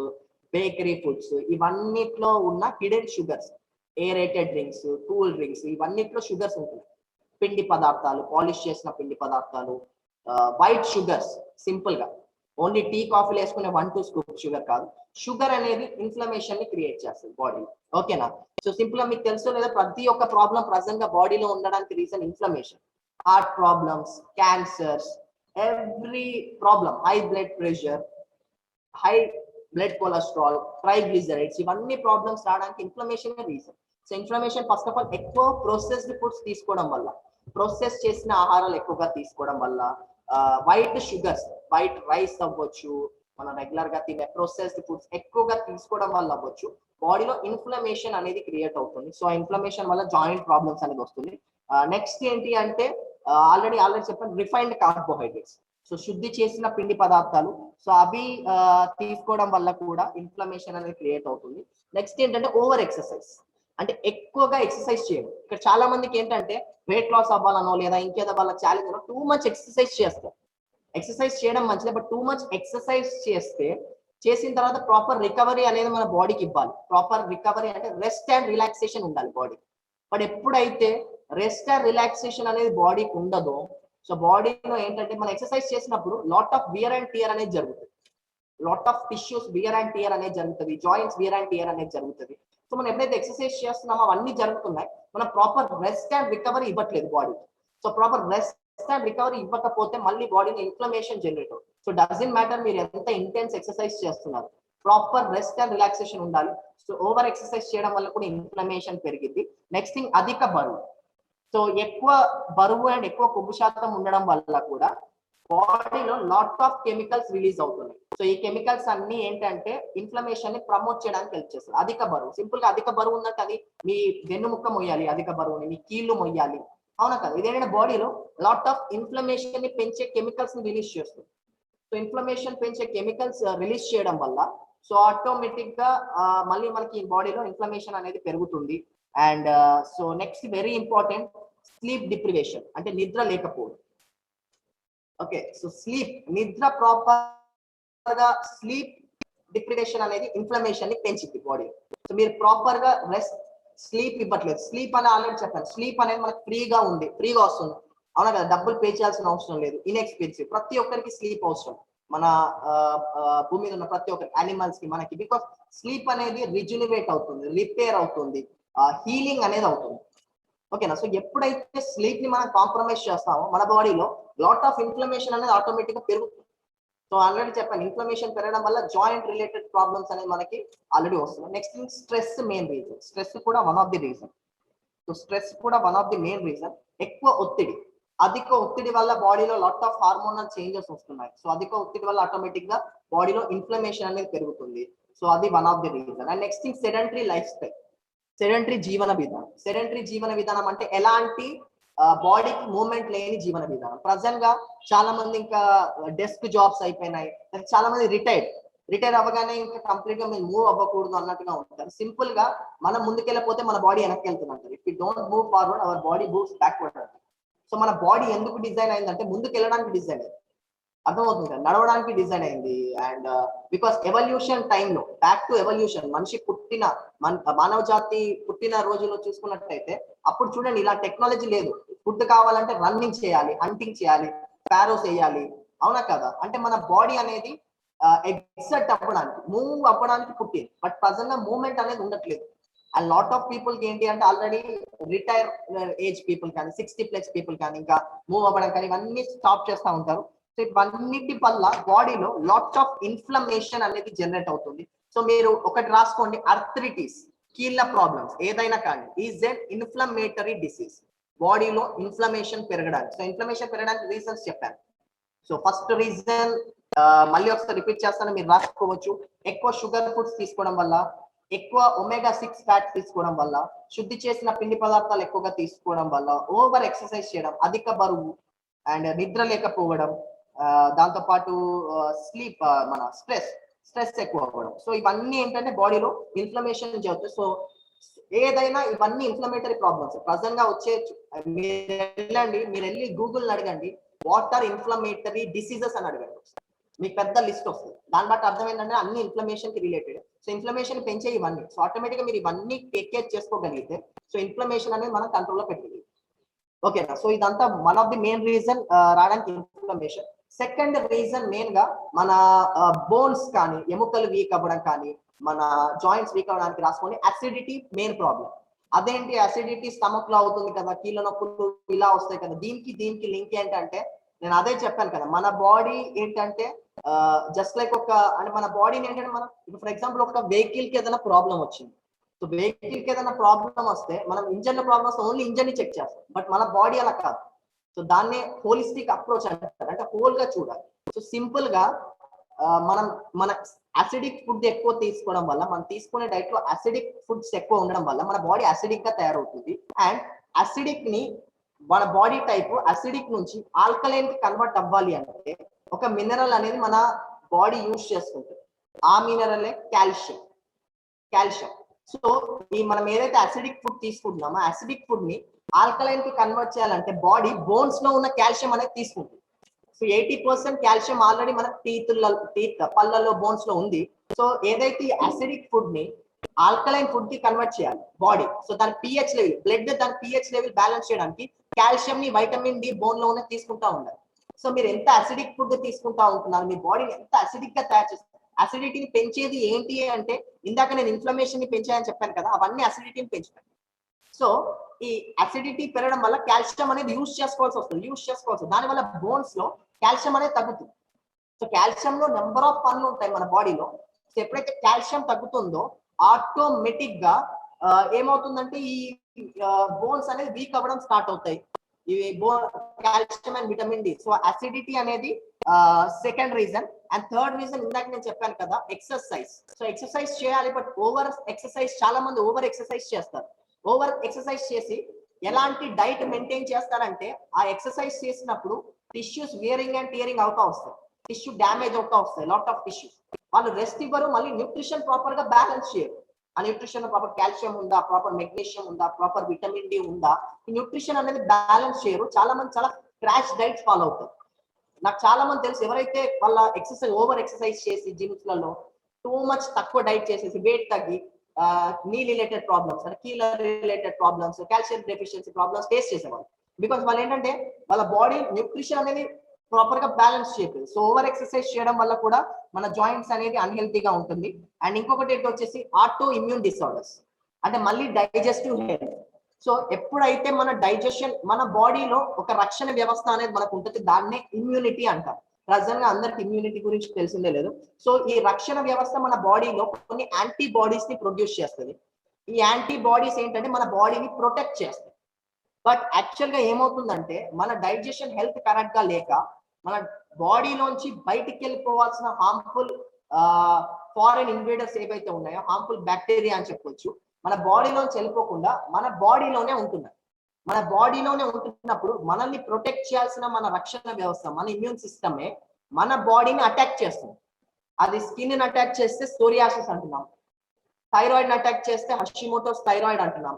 bakery foods, ఇవన్నిట్లో ఉన్న hidden sugars, aerated drinks, cool drinks, ఇవన్నిట్లో షుగర్స్ ఉంటాయి. పిండి పదార్థాలు, పాలిష్ చేసిన పిండి పదార్థాలు, వైట్ షుగర్స్, సింపుల్ గా ఓన్లీ టీ కాఫీలో వేసుకునే 1-2 స్కూప్ షుగర్ కాదు. షుగర్ అనేది ఇన్ఫ్లమేషన్ ని క్రియేట్ చేస్తుంది బాడీలో. ఓకేనా. సో సింపుల్ గా మీకు తెలుసు లేదా, ప్రతి ఒక్క ప్రాబ్లం ప్రెసెంట్ గా బాడీలో ఉండడానికి reason inflammation. Heart problems, cancers, every problem, high blood pressure, high blood cholesterol, triglycerides, ఇవన్నీ ప్రాబ్లమ్స్ రావడానికి inflammation reason. So inflammation first of all ఎక్కువ ప్రొసెస్డ్ ఫుడ్స్ తీసుకోవడం వల్ల, ప్రాసెస్ చేసిన ఆహారాలు ఎక్కువగా తీసుకోవడం వల్ల, వైట్ షుగర్స్, వైట్ రైస్ అవ్వచ్చు, మనం రెగ్యులర్ గా తినే ప్రొసెస్డ్ ఫుడ్స్ ఎక్కువగా తీసుకోవడం వల్ల అవ్వచ్చు, బాడీలో ఇన్ఫ్లమేషన్ అనేది క్రియేట్ అవుతుంది. సో ఆ ఇన్ఫ్లమేషన్ వల్ల జాయింట్ ప్రాబ్లమ్స్ అనేది వస్తుంది. నెక్స్ట్ ఏంటి అంటే ఆల్రెడీ చెప్పాను, రిఫైన్డ్ కార్బోహైడ్రేట్స్. సో శుద్ధి చేసిన పిండి పదార్థాలు, సో అవి తీసుకోవడం వల్ల కూడా ఇన్ఫ్లమేషన్ అనేది క్రియేట్ అవుతుంది. నెక్స్ట్ ఏంటంటే ఓవర్ ఎక్సర్సైజ్, అంటే ఎక్కువగా ఎక్సర్సైజ్ చేయడం. ఇక్కడ చాలా మందికి ఏంటంటే వెయిట్ లాస్ అవ్వాలనో లేదా ఇంకేదో వాళ్ళ ఛాలెంజ్ టూ మచ్ ఎక్సర్సైజ్ చేస్తారు. ఎక్సర్సైజ్ చేయడం మంచిదే, బట్ టూ మచ్ ఎక్సర్సైజ్ చేసిన తర్వాత ప్రాపర్ రికవరీ అనేది మన బాడీకి ఇవ్వాలి. ప్రాపర్ రికవరీ అంటే రెస్ట్ అండ్ రిలాక్సేషన్ ఉండాలి బాడీ. బట్ ఎప్పుడైతే రెస్ట్ అండ్ రిలాక్సేషన్ అనేది బాడీకి ఉండదో, సో బాడీలో ఏంటంటే మనం ఎక్సర్సైజ్ చేసినప్పుడు lot of wear and tear అనేది జరుగుతుంది. Lot of tissues wear and tear అనేది జరుగుతుంది, జాయింట్స్ వియర్ అండ్ టియర్ అనేది జరుగుతుంది. సో మనం ఎప్పుడైతే ఎక్సర్సైజ్ చేస్తున్నామో అవన్నీ జరుగుతున్నాయి, మనం ప్రాపర్ రెస్ట్ అండ్ రికవరీ ఇవ్వట్లేదు body. So proper rest and recovery ఇవ్వకపోతే మళ్ళీ బాడీలో ఇన్ఫ్లమేషన్ జనరేట్ అవుతుంది. సో డజంట్ మ్యాటర్ మీరు ఎంత ఇంటెన్స్ ఎక్సర్సైజ్ చేస్తున్నారు, ప్రాపర్ రెస్ట్ అండ్ రిలాక్సేషన్ ఉండాలి. సో ఓవర్ ఎక్సర్సైజ్ చేయడం వల్ల కూడా ఇన్ఫ్లమేషన్ పెరిగింది. నెక్స్ట్ థింగ్ అధిక బరువు. సో ఎక్కువ బరువు అండ్ ఎక్కువ కొవ్వు శాతం ఉండడం వల్ల కూడా బాడీలో లాట్ ఆఫ్ కెమికల్స్ రిలీజ్ అవుతున్నాయి. సో ఈ కెమికల్స్ అన్ని ఏంటంటే ఇన్ఫ్లమేషన్ ని ప్రమోట్ చేయడానికి హెల్ప్ చేస్తారు. అధిక బరువు, సింపుల్ గా అధిక బరువు ఉందంటే అది మీ వెన్నుముక్క మొయ్యాలి, అధిక బరువుని మీ కీళ్లు మొయ్యాలి, అవునా కదా. ఇదేంటంటే బాడీలో లాట్ ఆఫ్ ఇన్ఫ్లమేషన్ ని పెంచే కెమికల్స్ ని రిలీజ్ చేస్తుంది. సో ఇన్ఫ్లమేషన్ పెంచే కెమికల్స్ రిలీజ్ చేయడం వల్ల సో ఆటోమేటిక్ గా మళ్ళీ మనకి బాడీలో ఇన్ఫ్లమేషన్ అనేది పెరుగుతుంది. And so next very important, sleep deprivation, అంటే నిద్ర లేకపోవడం. ఓకే, సో స్లీప్, నిద్ర ప్రాపర్ గా స్లీప్ డిప్రివేషన్ అనేది ఇన్ఫ్లమేషన్ ని పెంచింది బాడీ. సో మీరు ప్రాపర్ గా రెస్ట్ స్లీప్ ఇవ్వట్లేదు. స్లీప్ అని ఆల్రెడీ చెప్పాను, స్లీప్ అనేది మనకు ఫ్రీగా వస్తుంది, అవునా కదా. డబ్బులు పే చేయాల్సిన అవసరం లేదు, ఇన్ఎక్స్పెన్సివ్. ప్రతి ఒక్కరికి స్లీప్ అవసరం, మన భూమి మీద ఉన్న ప్రతి ఒక్కరికి, యానిమల్స్ కి, మనకి. బికాస్ స్లీప్ అనేది రిజ్యునివేట్ అవుతుంది, రిపేర్ అవుతుంది, హీలింగ్ అనేది అవుతుంది. ఓకేనా. సో ఎప్పుడైతే స్లీప్ ని మనం కాంప్రమైజ్ చేస్తామో మన బాడీలో లాట్ ఆఫ్ ఇన్ఫ్లమేషన్ అనేది ఆటోమేటిక్ గా పెరుగుతుంది. సో ఆల్రెడీ చెప్పాను, ఇన్ఫ్లమేషన్ పెరగడం వల్ల జాయింట్ రిలేటెడ్ ప్రాబ్లమ్స్ అనేది మనకి ఆల్రెడీ వస్తున్నాయి. Next thing stress, main reason. Stress కూడా one of the reason. So stress కూడా one of the main reason. ఎక్కువ ఒత్తిడి, అధిక ఒత్తిడి వల్ల బాడీలో లాట్ ఆఫ్ హార్మోనల్ చేంజెస్ వస్తున్నాయి. సో అధిక ఒత్తిడి వల్ల ఆటోమేటిక్ గా బాడీలో ఇన్ఫ్లమేషన్ అనేది పెరుగుతుంది. సో అది one of the reason. And next thing sedentary life style, sedentary జీవన విధానం. సెడెంటరీ జీవన విధానం అంటే ఎలాంటి బాడీకి మూవ్మెంట్ లేని జీవన విధానం. ప్రజెంట్ గా చాలా మంది ఇంకా డెస్క్ జాబ్స్ అయిపోయినాయి, చాలా మంది రిటైర్ అవ్వగానే ఇంకా కంప్లీట్ గా మీరు మూవ్ అవ్వకూడదు అన్నట్టుగా ఉంటారు. సింపుల్ గా మనం ముందుకెళ్ళిపోతే మన బాడీ వెనక్కి వెళ్తుందంటారు. If you don't move forward our body moves backward అంటారు. సో మన బాడీ ఎందుకు డిజైన్ అయిందంటే ముందుకు వెళ్ళడానికి డిజైన్ అయింది, అర్థమవుతుంది కదా, నడవడానికి డిజైన్ అయింది. అండ్ బికాస్ ఎవల్యూషన్ టైంలో, బ్యాక్ టు ఎవల్యూషన్, మనిషి మానవ జాతి పుట్టిన రోజుల్లో చూసుకున్నట్టయితే అప్పుడు చూడండి ఇలా టెక్నాలజీ లేదు. ఫుడ్ కావాలంటే రన్నింగ్ చేయాలి, హంటింగ్ చేయాలి, స్పారోస్ వేయాలి, అవునా కదా? అంటే మన బాడీ అనేది ఎగ్జర్ట్ అవ్వడానికి, మూవ్ అవ్వడానికి పుట్టింది. బట్ ప్రజెంట్ మూవ్మెంట్ అనేది ఉండట్లేదు. ఆ లాట్ ఆఫ్ పీపుల్ కి ఏంటి అంటే ఆల్రెడీ రిటైర్ ఏజ్ పీపుల్ కానీ 60+ పీపుల్ కానీ ఇంకా మూవ్ అవ్వడం కానీ ఇవన్నీ స్టాప్ చేస్తూ ఉంటారు. సో ఇవన్నిటి వల్ల బాడీలో లాట్ ఆఫ్ ఇన్ఫ్లమేషన్ అనేది జనరేట్ అవుతుంది. సో మీరు ఒకటి రాసుకోండి, ఆర్థరైటిస్, కీళ్ళ ప్రాబ్లమ్స్ ఏదైనా కానీ ఈజ్ ఎన్ ఇన్ఫ్లమేటరీ డిసీజ్. బాడీలో ఇన్ఫ్లమేషన్ పెరగడానికి, సో ఇన్ఫ్లమేషన్ పెరగడానికి రీజన్స్ చెప్పాను. సో ఫస్ట్ రీజన్ మళ్ళీ ఒకసారి రిపీట్ చేస్తాను, మీరు రాసుకోవచ్చు. ఎక్కువ షుగర్ ఫుడ్స్ తీసుకోవడం వల్ల, ఎక్కువ omega-6 ఫ్యాట్స్ తీసుకోవడం వల్ల, శుద్ధి చేసిన పిండి పదార్థాలు ఎక్కువగా తీసుకోవడం వల్ల, ఓవర్ ఎక్సర్సైజ్ చేయడం, అధిక బరువు అండ్ నిద్ర లేకపోవడం, దాంతో పాటు స్లీప్, మన స్ట్రెస్ ఎక్కువ అవ్వడం. సో ఇవన్నీ ఏంటంటే బాడీలో ఇన్ఫ్లమేషన్ జరుగుతుంది. సో ఏదైనా ఇవన్నీ ఇన్ఫ్లమేటరీ ప్రాబ్లమ్స్ ప్రజెంట్ గా వచ్చే. మీరు వెళ్ళి గూగుల్ అడగండి, వాట్ ఆర్ ఇన్ఫ్లమేటరీ డిసీజెస్ అని అడగండి, మీకు పెద్ద లిస్ట్ వస్తుంది. దాన్ని బట్టి అర్థం ఏంటంటే అన్ని ఇన్ఫ్లమేషన్ కి రిలేటెడ్. సో ఇన్ఫ్లమేషన్ పెంచే ఇవన్నీ. సో ఆటోమేటిక్ గా మీరు ఇవన్నీ టేక్ కేర్ చేసుకోగలిగితే సో ఇన్ఫ్లమేషన్ అనేది మనం కంట్రోల్లో పెట్టగలిగి. ఓకేనా? సో ఇదంతా one of the main reason రావడానికి ఇన్ఫ్లమేషన్. సెకండ్ రీజన్ మెయిన్ గా మన బోన్స్ కానీ ఎముకలు వీక్ అవ్వడం కానీ మన జాయింట్స్ వీక్ అవ్వడానికి రాసుకోండి, అసిడిటీ మెయిన్ ప్రాబ్లం. అదేంటి అసిడిటీ స్టమక్ లో అవుతుంది కదా, కీళ్ళ నొప్పులు ఇలా వస్తాయి కదా, దీనికి లింక్ ఏంటంటే నేను అదే చెప్పాను కదా, మన బాడీ ఏంటంటే జస్ట్ లైక్ ఒక అంటే మన బాడీని ఏంటంటే మనం ఇప్పుడు ఫర్ ఎగ్జాంపుల్ ఒక వెహికల్ కి ఏదైనా ప్రాబ్లం వచ్చింది. సో వెహికల్ కి ఏదైనా ప్రాబ్లం వస్తే మనం ఇంజన్ లో ప్రాబ్లం వస్తే ఓన్లీ ఇంజన్ ని చెక్ చేస్తాం. బట్ మన బాడీ అలా కాదు. సో దాన్నే హోలిస్టిక్ అప్రోచ్ అంటారు, అంటే హోల్ గా చూడాలి. సో సింపుల్ గా మన అసిడిక్ ఫుడ్ ఎక్కువ తీసుకోవడం వల్ల, మనం తీసుకునే డైట్ లో అసిడిక్ ఫుడ్స్ ఎక్కువ ఉండడం వల్ల మన బాడీ అసిడిక్ గా తయారవుతుంది. అండ్ అసిడిక్ ని మన బాడీ టైప్ అసిడిక్ నుంచి ఆల్కలైన్ కి కన్వర్ట్ అవ్వాలి అంటే ఒక మినరల్ అనేది మన బాడీ యూజ్ చేసుకుంటుంది. ఆ మినరలే కాల్షియం. సో ఈ మనం ఏదైతే అసిడిక్ ఫుడ్ తీసుకుంటున్నామో అసిడిక్ ఫుడ్ ని ఆల్కలైన్ కి కన్వర్ట్ చేయాలంటే బాడీ బోన్స్ లో ఉన్న కాల్షియం అనేది తీసుకుంటుంది. సో 80% కాల్షియం ఆల్రెడీ మన టీత్ పళ్ళలో బోన్స్ లో ఉంది. సో ఏదైతే అసిడిక్ ఫుడ్ ని ఆల్కలైన్ ఫుడ్ కి కన్వర్ట్ చేయాలి బాడీ. సో దాని పిహెచ్ లెవెల్, బ్లడ్ దాని పిహెచ్ లెవెల్ బ్యాలెన్స్ చేయడానికి కాల్షియం ని వైటమిన్ డి బోన్ లోనే తీసుకుంటా ఉండాలి. సో మీరు ఎంత అసిడిక్ ఫుడ్ తీసుకుంటా ఉంటున్నారు, మీ బాడీని ఎంత అసిడిక్ గా తయారు చేస్తారు. అసిడిటీని పెంచేది ఏంటి అంటే ఇందాక నేను ఇన్ఫ్లమేషన్ ని పెంచాయని చెప్పాను కదా, అవన్నీ అసిడిటీని పెంచుతాయి. సో ఈ అసిడిటీ పెరగడం వల్ల కాల్షియం అనేది యూజ్ చేసుకోవాల్సి దానివల్ల బోన్స్ లో కాల్షియం అనేది తగ్గుతుంది. సో కాల్షియం లో నెంబర్ ఆఫ్ పనులు ఉంటాయి మన బాడీలో. సో ఎప్పుడైతే కాల్షియం తగ్గుతుందో ఆటోమేటిక్ గా ఏమవుతుందంటే ఈ బోన్స్ అనేది వీక్ అవ్వడం స్టార్ట్ అవుతాయి. ఇవి calcium and vitamin D. So acidity అనేది second reason. And third reason ఇందాక నేను చెప్పాను కదా, ఎక్సర్సైజ్. సో ఎక్సర్సైజ్ చేయాలి, బట్ ఓవర్ ఎక్సర్సైజ్, చాలా మంది ఓవర్ ఎక్సర్సైజ్ చేస్తారు. ఓవర్ ఎక్సర్సైజ్ చేసి ఎలాంటి డైట్ మెయింటైన్ చేస్తారంటే ఆ ఎక్సర్సైజ్ చేసినప్పుడు టిష్యూస్ వేరింగ్ అండ్ టియరింగ్ అవుతా వస్తాయి, టిష్యూ డ్యామేజ్ అవుతా వస్తాయి, లాట్ ఆఫ్ టిష్యూస్. వాళ్ళు రెస్ట్ ఇవ్వరు, మళ్ళీ న్యూట్రిషన్ ప్రాపర్ గా బ్యాలెన్స్ చేయరు. ఆ న్యూట్రిషన్ ప్రాపర్ కాల్షియం ఉందా, ప్రాపర్ మెగ్నీషియం ఉందా, ప్రాపర్ విటమిన్ డి ఉందా, ఈ న్యూట్రిషన్ అనేది బ్యాలెన్స్ చేయరు. చాలా మంది చాలా క్రాష్ డైట్స్ ఫాలో అవుతారు. నాకు చాలా మంది తెలుసు, ఎవరైతే వాళ్ళ ఎక్సర్సైజ్ ఓవర్ ఎక్సర్సైజ్ చేసి జిమ్స్ లలో టూ మచ్ తక్కువ డైట్ చేసేసి వెయిట్ తగ్గి నీ రిలేటెడ్ ప్రాబ్లమ్స్ అంటే కీళ్ళ related problems, calcium deficiency problems face చేసేవాళ్ళు. బికాస్ వాళ్ళు ఏంటంటే వాళ్ళ బాడీ న్యూట్రిషన్ అనేది ప్రాపర్ గా బ్యాలెన్స్ చేయలేదు. సో ఓవర్ ఎక్సర్సైజ్ చేయడం వల్ల కూడా మన జాయింట్స్ అనేది అన్హెల్తీగా ఉంటుంది. అండ్ ఇంకొకటి ఏంటి వచ్చేసి ఆటో ఇమ్యూన్ డిసార్డర్స్, అంటే మళ్ళీ డైజెస్టివ్ హెల్త్. సో ఎప్పుడైతే మన డైజెషన్, మన బాడీలో ఒక రక్షణ వ్యవస్థ అనేది మనకు ఉంటుంది, దాన్నే ఇమ్యూనిటీ అంటారు. ప్రజెంట్ గా అందరికి ఇమ్యూనిటీ గురించి తెలిసిందే లేదు. సో ఈ రక్షణ వ్యవస్థ మన బాడీలో కొన్ని యాంటీబాడీస్ ని ప్రొడ్యూస్ చేస్తుంది. ఈ యాంటీబాడీస్ ఏంటంటే మన బాడీని ప్రొటెక్ట్ చేస్తాయి. బట్ యాక్చువల్ గా ఏమవుతుందంటే మన డైజెషన్ హెల్త్ కరెక్ట్ గా లేక మన బాడీలోంచి బయటికి వెళ్ళిపోవాల్సిన హార్మ్ఫుల్ ఫారెన్ ఇన్వేడర్స్ ఏవైతే ఉన్నాయో, హార్మ్ఫుల్ బ్యాక్టీరియా అని చెప్పొచ్చు, మన బాడీలోంచి వెళ్ళిపోకుండా మన బాడీలోనే ఉంటున్నాయి. మన బాడీలోనే ఉంటున్నప్పుడు మనల్ని ప్రొటెక్ట్ చేయాల్సిన మన రక్షణ వ్యవస్థ, మన ఇమ్యూన్ సిస్టమే మన బాడీని అటాక్ చేస్తుంది. అది స్కిన్ ని అటాక్ చేస్తే సోరియాసిస్ అంటున్నాం, థైరాయిడ్ అటాక్ చేస్తే హషిమోటోస్ థైరాయిడ్ అంటున్నాం,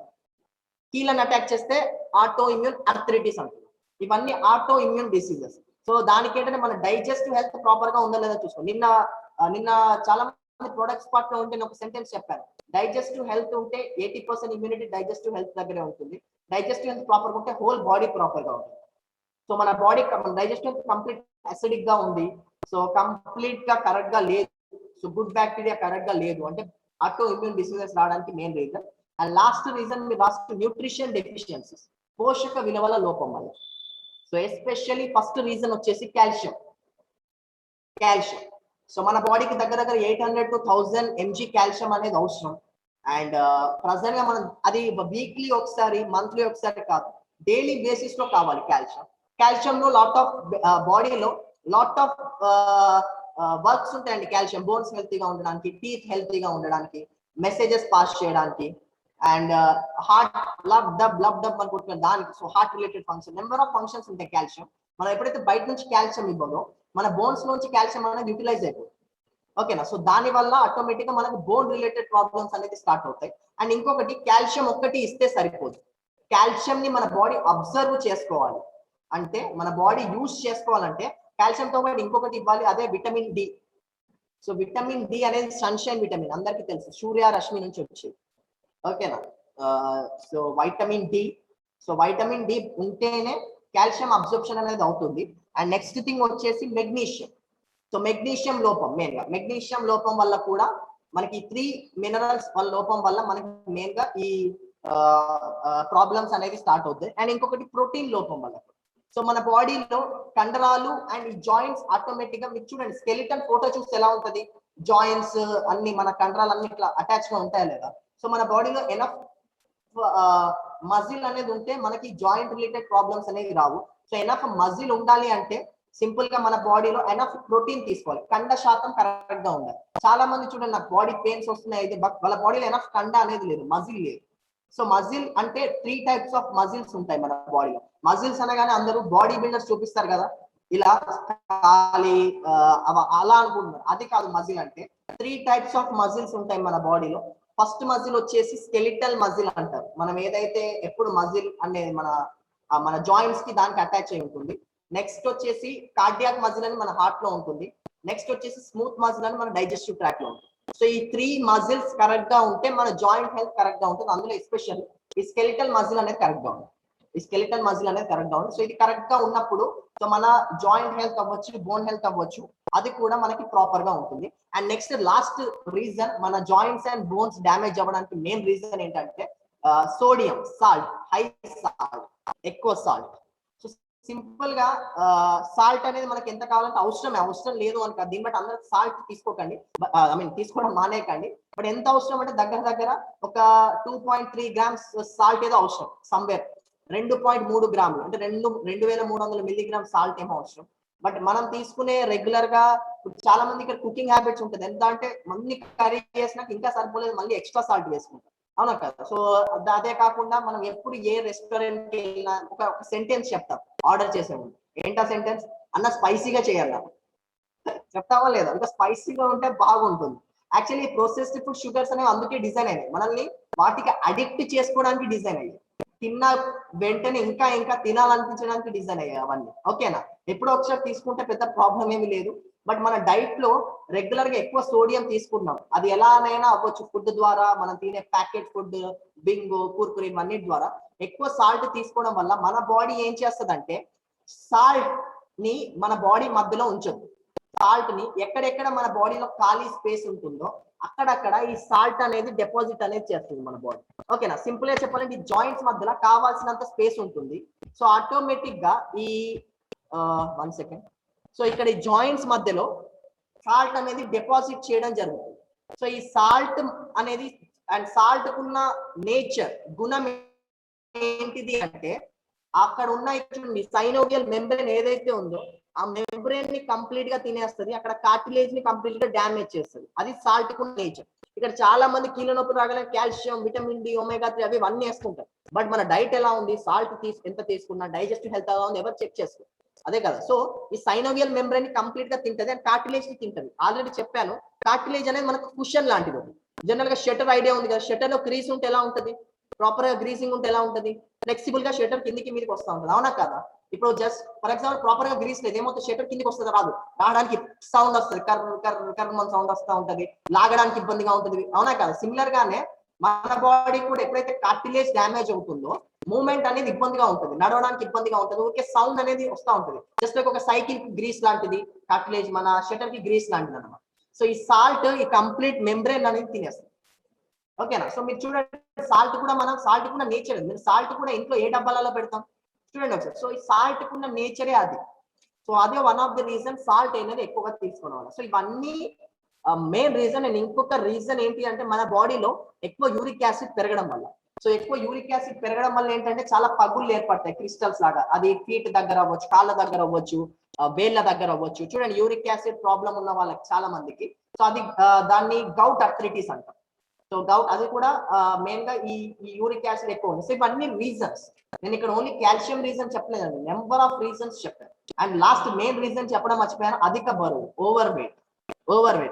కీళ్ళని అటాక్ చేస్తే ఆటో ఇమ్యూన్ ఆర్థరైటిస్ అంటున్నాం. ఇవన్నీ ఆటో ఇమ్యూన్ డిసీజెస్. సో దానికి ఏంటంటే మన డైజెస్టివ్ హెల్త్ ప్రాపర్ గా ఉందా లేదా చూసుకో. నిన్న చాలా మంది ప్రొడక్ట్స్ పార్ట్ లో ఉంటే నేను ఒక సెంటెన్స్ చెప్పాను, డైజెస్టివ్ హెల్త్ ఉంటే 80% ఇమ్యూనిటీ డైజెస్టివ్ హెల్త్ దగ్గరే ఉంటుంది, డైజెస్టివ్ హెల్త్ ప్రాపర్ గా ఉంటే హోల్ బాడీ ప్రాపర్ గా ఉంటుంది. సో మన బాడీ డైజెషన్ కంప్లీట్ అసిడిక్ గా ఉంది, సో కంప్లీట్ గా కరెక్ట్ గా లేదు, సో గుడ్ బ్యాక్టీరియా కరెక్ట్ గా లేదు అంటే ఆటో ఇమ్యూన్ డిసీజెస్ రావడానికి main reason. And last reason మీరు లాస్ట్ న్యూట్రిషన్ డెఫిషియన్సీస్, పోషక విలువల లోపం వల్ల. సో ఎస్పెషల్లీ ఫస్ట్ రీజన్ వచ్చేసి కాల్షియం. కాల్షియం సో మన బాడీకి దగ్గర 800 to 1000 mg కాల్షియం అనేది అవసరం. అండ్ ప్రజెంట్ గా మనం అది వీక్లీ ఒకసారి, మంత్లీ ఒకసారి కాదు, డైలీ బేసిస్ లో కావాలి కాల్షియం. కాల్షియం లో లాట్ ఆఫ్ బాడీలో లాట్ ఆఫ్ వర్క్స్ ఉంటాయండి. కాల్షియం బోన్స్ హెల్తీగా ఉండడానికి, టీత్ హెల్తీగా ఉండడానికి, మెసేజెస్ పాస్ చేయడానికి, అండ్ హార్ట్ లబ్ డబ్ అనుకుంటున్నాం దానికి. So heart related function, number of functions ఉంటాయి కాల్షియం. మనం ఎప్పుడైతే బయట నుంచి కాల్షియం ఇవ్వదో మన బోన్స్ నుంచి కాల్షియం అనేది యూటిలైజ్ అయిపోతుంది. ఓకేనా. సో దాని వల్ల ఆటోమేటిక్ గా మనకు బోన్ రిలేటెడ్ ప్రాబ్లమ్స్ అనేది స్టార్ట్ అవుతాయి. అండ్ ఇంకొకటి, కాల్షియం ఒక్కటి ఇస్తే సరిపోదు, కాల్షియం ని మన బాడీ అబ్జర్వ్ చేసుకోవాలి. అంటే మన బాడీ యూజ్ చేసుకోవాలంటే కాల్షియంతో పాటు ఇంకొకటి ఇవ్వాలి, అదే vitamin D. So vitamin D అనేది సన్షైన్ విటమిన్, అందరికీ తెలుసు, సూర్యరశ్మి నుంచి వచ్చేది. ఓకేనా. So vitamin D, so vitamin D ఉంటేనే కాల్షియం అబ్జర్ప్షన్ అనేది అవుతుంది. అండ్ నెక్స్ట్ థింగ్ వచ్చేసి మెగ్నీషియం. సో మెగ్నీషియం లోపం, మెయిన్ గా మెగ్నీషియం లోపం వల్ల కూడా మనకి 3 మినరల్స్ వల్ల లోపం వల్ల మనకి మెయిన్ గా ఈ ప్రాబ్లమ్స్ అనేది స్టార్ట్ అవుతాయి. అండ్ ఇంకొకటి ప్రోటీన్ లోపం వల్ల. సో మన బాడీలో కండరాలు అండ్ ఈ జాయింట్స్ ఆటోమేటిక్ గా, మీరు చూడండి స్కెలిటన్ ఫోటో చూస్తే ఎలా ఉంటది, జాయింట్స్ అన్ని మన కండరాలు అన్ని ఇట్లా అటాచ్ గా ఉంటాయా లేదా. సో మన బాడీలో ఎనఫ్ మజిల్ అనేది ఉంటే మనకి జాయింట్ రిలేటెడ్ ప్రాబ్లమ్స్ అనేవి రావు. సో ఎనఫ్ మజిల్ ఉండాలి అంటే సింపుల్ గా మన బాడీలో ఎనఫ్ ప్రోటీన్ తీసుకోవాలి, కండ శాతం కరెక్ట్ గా ఉండాలి. చాలా మంది చూడండి నాకు బాడీ పెయిన్స్ వస్తున్నాయి అయితే వాళ్ళ బాడీలో ఎనఫ్ కండ అనేది లేదు, మజిల్ లేదు. సో మజిల్ అంటే 3 types ఆఫ్ మజిల్స్ ఉంటాయి మన బాడీలో. మజిల్స్ అనగానే అందరూ బాడీ బిల్డర్స్ చూపిస్తారు కదా, ఇలా ఖాళీ అలా అనుకుంటున్నారు, అది కాదు మజిల్ అంటే. 3 types ఆఫ్ మజిల్స్ ఉంటాయి మన బాడీలో. ఫస్ట్ మజిల్ వచ్చేసి స్కెలిటల్ మజిల్ అంటారు. మనం ఏదైతే ఎప్పుడు మజిల్ అనేది మన జాయింట్స్ కి దానికి అటాచ్ అయి ఉంటుంది. నెక్స్ట్ వచ్చేసి కార్డియాక్ మజిల్ అని మన హార్ట్ లో ఉంటుంది. నెక్స్ట్ వచ్చేసి స్మూత్ మజిల్ అని మన డైజెస్టివ్ ట్రాక్ లో ఉంటుంది. సో ఈ 3 మజిల్స్ కరెక్ట్ గా ఉంటే మన జాయింట్ హెల్త్ కరెక్ట్ గా ఉంటుంది. అందులో ఎస్పెషల్ ఈ స్కెలిటల్ మజిల్ అనేది కరెక్ట్ గా ఉంటుంది. ఈ స్కెలిటల్ మజిల్ అనేది కరెక్ట్ గా ఉంది. సో ఇది కరెక్ట్ గా ఉన్నప్పుడు సో మన జాయింట్ హెల్త్ అవ్వచ్చు, బోన్ హెల్త్ అవ్వచ్చు, అది కూడా మనకి ప్రాపర్ గా ఉంటుంది. అండ్ నెక్స్ట్ లాస్ట్ రీజన్ మన జాయింట్స్ అండ్ బోన్స్ డ్యామేజ్ అవ్వడానికి మెయిన్ రీజన్ ఏంటంటే సోడియం, సాల్ట్, హై సాల్ట్, ఎక్కువ సాల్ట్. సో సింపుల్ గా సాల్ట్ అనేది మనకి ఎంత కావాలంటే అవసరం లేదు అనుకో, దీన్ని బట్టి అందరూ సాల్ట్ తీసుకోకండి, ఐ మీన్ తీసుకోవడం మానేయకండి. బట్ ఎంత అవసరం అంటే దగ్గర ఒక 2.3 grams సాల్ట్ ఏదో అవసరం, సమ్వేర్ 2.3 గ్రాములు అంటే 2300 milligrams సాల్ట్ ఏమో అవసరం. బట్ మనం తీసుకునే రెగ్యులర్ గా చాలా మంది ఇక్కడ కుకింగ్ హ్యాబిట్స్ ఉంటుంది, ఎంత అంటే మళ్ళీ కర్రీ చేసినాక ఇంకా సరిపోలేదు మళ్ళీ ఎక్స్ట్రా సాల్ట్ వేసుకుంటాం, అవునా కదా. సో అదే కాకుండా మనం ఎప్పుడు ఏ రెస్టారెంట్ కి వెళ్ళినా ఒక సెంటెన్స్ చెప్తాం ఆర్డర్ చేసే ముందు, ఏంటా సెంటెన్స్, అన్న స్పైసీగా చేయాలి చెప్తావా లేదా, ఇంకా స్పైసీగా ఉంటే బాగుంటుంది. యాక్చువల్లీ ప్రాసెస్డ్ ఫుడ్ షుగర్స్ అనేవి అందుకే డిజైన్ అయినాయి, మనల్ని వాటికి అడిక్ట్ చేసుకోవడానికి డిజైన్ అయ్యాయి, తిన్న వెంటనే ఇంకా తినాలనిపించడానికి డిజైన్ అయ్యాయి అవన్నీ. ఓకేనా. ఎప్పుడో ఒకసారి తీసుకుంటే పెద్ద ప్రాబ్లం ఏమి లేదు. బట్ మన డైట్ లో రెగ్యులర్ గా ఎక్కువ సోడియం తీసుకుంటున్నాం, అది ఎలానైనా అవ్వచ్చు, ఫుడ్ ద్వారా, మనం తినే ప్యాకెట్ ఫుడ్, బింగో, కుర్కురే ఇవన్నీ ద్వారా ఎక్కువ సాల్ట్ తీసుకోవడం వల్ల మన బాడీ ఏం చేస్తుందంటే సాల్ట్ ని మన బాడీ మధ్యలో ఉంచదు. సాల్ట్ ని ఎక్కడెక్కడ మన బాడీలో ఖాళీ స్పేస్ ఉంటుందో అక్కడక్కడ ఈ సాల్ట్ అనేది డిపాజిట్ అనేది చేస్తుంది మన బాడీ. ఓకేనా. సింపుల్ గా చెప్పాలంటే ఈ జాయింట్స్ మధ్యలో కావాల్సినంత స్పేస్ ఉంటుంది. సో ఆటోమేటిక్ గా ఈ 1 second, సో ఇక్కడ ఈ జాయింట్స్ మధ్యలో సాల్ట్ అనేది డిపాజిట్ చేయడం జరుగుతుంది. సో ఈ సాల్ట్ అనేది అండ్ సాల్ట్ కున్న నేచర్, గుణం ఏంటిది అంటే అక్కడ ఉన్న సైనోవియల్ మెంబ్రేన్ ఏదైతే ఉందో ఆ మెంబ్రేన్ ని కంప్లీట్ గా తినేస్తుంది, అక్కడ కార్టిలేజ్ ని కంప్లీట్ గా డ్యామేజ్ చేస్తుంది. అది సాల్ట్ కున్న నేచర్. ఇక్కడ చాలా మంది కీళ్ళ నొప్పి రాగానే కాల్షియం, విటమిన్ డి, ఒమేగా 3 అవి అన్ని వేసుకుంటారు. బట్ మన డైట్ ఎలా ఉంది, సాల్ట్ ఎంత తీసుకున్నా, డైజెస్టివ్ హెల్త్ ఎలా ఉంది ఎవరు చెక్ చేసుకో, అదే కదా. సో ఈ సైనోవియల్ మెంబ్రేన్ ని కంప్లీట్ గా తింటది అండ్ కార్టిలేజ్ ని తింటది. ఆల్రెడీ చెప్పాను, కార్టిలేజ్ అనేది మనకు కుషన్ లాంటిది. జనరల్ గా షట్టర్ ఐడియా ఉంది కదా, షట్టర్ లో క్రీస్ ఉంటే ఎలా ఉంటది, ప్రాపర్ గా గ్రీసింగ్ ఉంటే ఎలా ఉంటది, ఫ్లెక్సిబుల్ గా షట్టర్ కిందికి మీదకి వస్తా ఉంటుంది, అవునా కదా. ఇప్పుడు జస్ట్ ఫర్ ఎగ్జాంపుల్ ప్రాపర్ గా గ్రీస్ లేదు, ఏమవుతుంది, షట్టర్ కిందికి వస్తుంది, రాదు, రావడానికి సౌండ్ వస్తుంది, కర్ర సౌండ్ వస్తూ ఉంటది, లాగడానికి ఇబ్బందిగా ఉంటుంది, అవునా కదా. సిమిలర్ గానే మన బాడీ కూడా ఎప్పుడైతే కార్టిలేజ్ డ్యామేజ్ అవుతుందో మూవ్మెంట్ అనేది ఇబ్బందిగా ఉంటుంది, నడవడానికి ఇబ్బందిగా ఉంటుంది, ఊరికే సౌండ్ అనేది వస్తూ ఉంటుంది. జస్ట్ లైక్ ఒక సైకిల్ కి గ్రీస్ లాంటిది, కార్టిలేజ్ మన షటర్ కి గ్రీస్ లాంటిది అనమాట. సో ఈ సాల్ట్ ఈ కంప్లీట్ మెంబ్రేన్ అనేది తినేస్తుంది. ఓకేనా. సో మీరు చూడండి, సాల్ట్ కూడా నేచర్. మీరు సాల్ట్ కూడా ఇంట్లో ఏ డబ్బాలలో పెడతాం చూడండి ఒకసారి. సో ఈ సాల్ట్ కున్న నేచరే అది. సో అదే one of the reason salt అనేది ఎక్కువగా తీసుకోవడం వల్ల. సో ఇవన్నీ మెయిన్ రీజన్. అండ్ ఇంకొక రీజన్ ఏంటి అంటే మన బాడీలో ఎక్కువ యూరిక్ యాసిడ్ పెరగడం వల్ల. సో ఎక్కువ యూరిక్ యాసిడ్ పెరగడం వల్ల ఏంటంటే చాలా పగుళ్ళు ఏర్పడతాయి, క్రిస్టల్స్ లాగా. అది ఫీట్ దగ్గర అవ్వచ్చు, కాళ్ళ దగ్గర అవ్వచ్చు, వేళ్ళ దగ్గర అవ్వచ్చు. చూడండి, యూరిక్ యాసిడ్ ప్రాబ్లం ఉన్న వాళ్ళకి చాలా మందికి. సో అది దాన్ని గౌట్ అర్థరైటిస్ అంటాం. సో గౌట్ అది కూడా మెయిన్ గా ఈ యూరిక్ యాసిడ్ ఎక్కువ ఉంది. సో ఇవన్నీ రీజన్స్. నేను ఇక్కడ ఓన్లీ కాల్షియం రీజన్ చెప్పలేదండి, నెంబర్ ఆఫ్ రీజన్స్ చెప్పాను. అండ్ లాస్ట్ మెయిన్ రీజన్ చెప్పడం మర్చిపోయాను, అధిక బరువు, ఓవర్ వెయిట్.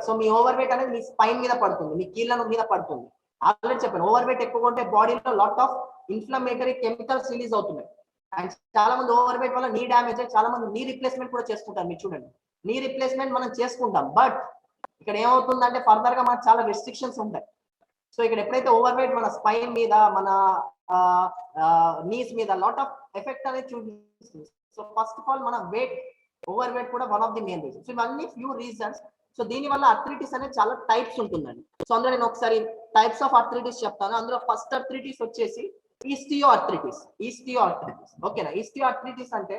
సో మీ ఓవర్ వెయిట్ అనేది మీ స్పైన్ మీద పడుతుంది, మీ కీళ్ళ మీద పడుతుంది. ఆల్రెడీ చెప్పాను, ఓవర్ వెయిట్ ఎక్కువ ఉంటే బాడీలో lot of inflammatory chemicals release అవుతున్నాయి. అండ్ చాలా మంది ఓవర్ వెయిట్ వల్ల నీ డ్యామేజ్ అయ్యి చాలా మంది నీ రిప్లేస్మెంట్ కూడా చేసుకుంటారు. మీరు చూడండి, నీ రిప్లేస్మెంట్ మనం చేసుకుంటాం, బట్ ఇక్కడ ఏమవుతుందంటే ఫర్దర్ గా మనకు చాలా రెస్ట్రిక్షన్స్ ఉంటాయి. సో ఇక్కడ ఎప్పుడైతే ఓవర్ వెయిట్ మన స్పైన్ మీద, మన నీస్ మీద లాట్ ఆఫ్ ఎఫెక్ట్ అనేది చూపిస్తుంది. సో ఫస్ట్ ఆఫ్ ఆల్ మన వెయిట్, ఓవర్ వెయిట్ కూడా one of the main reasons. So ఇవన్నీ ఫ్యూ రీజన్స్. సో దీని వల్ల అర్థరైటిస్ అనేది చాలా టైప్స్ ఉంటుందండి. సో అందులో నేను ఒకసారి టైప్స్ ఆఫ్ అర్థరైటిస్ చెప్తాను. అందులో ఫస్ట్ అర్థరైటిస్ వచ్చేసి ఈస్టియో అర్థరైటిస్. ఓకేనా. ఈస్టియో అర్థరైటిస్ అంటే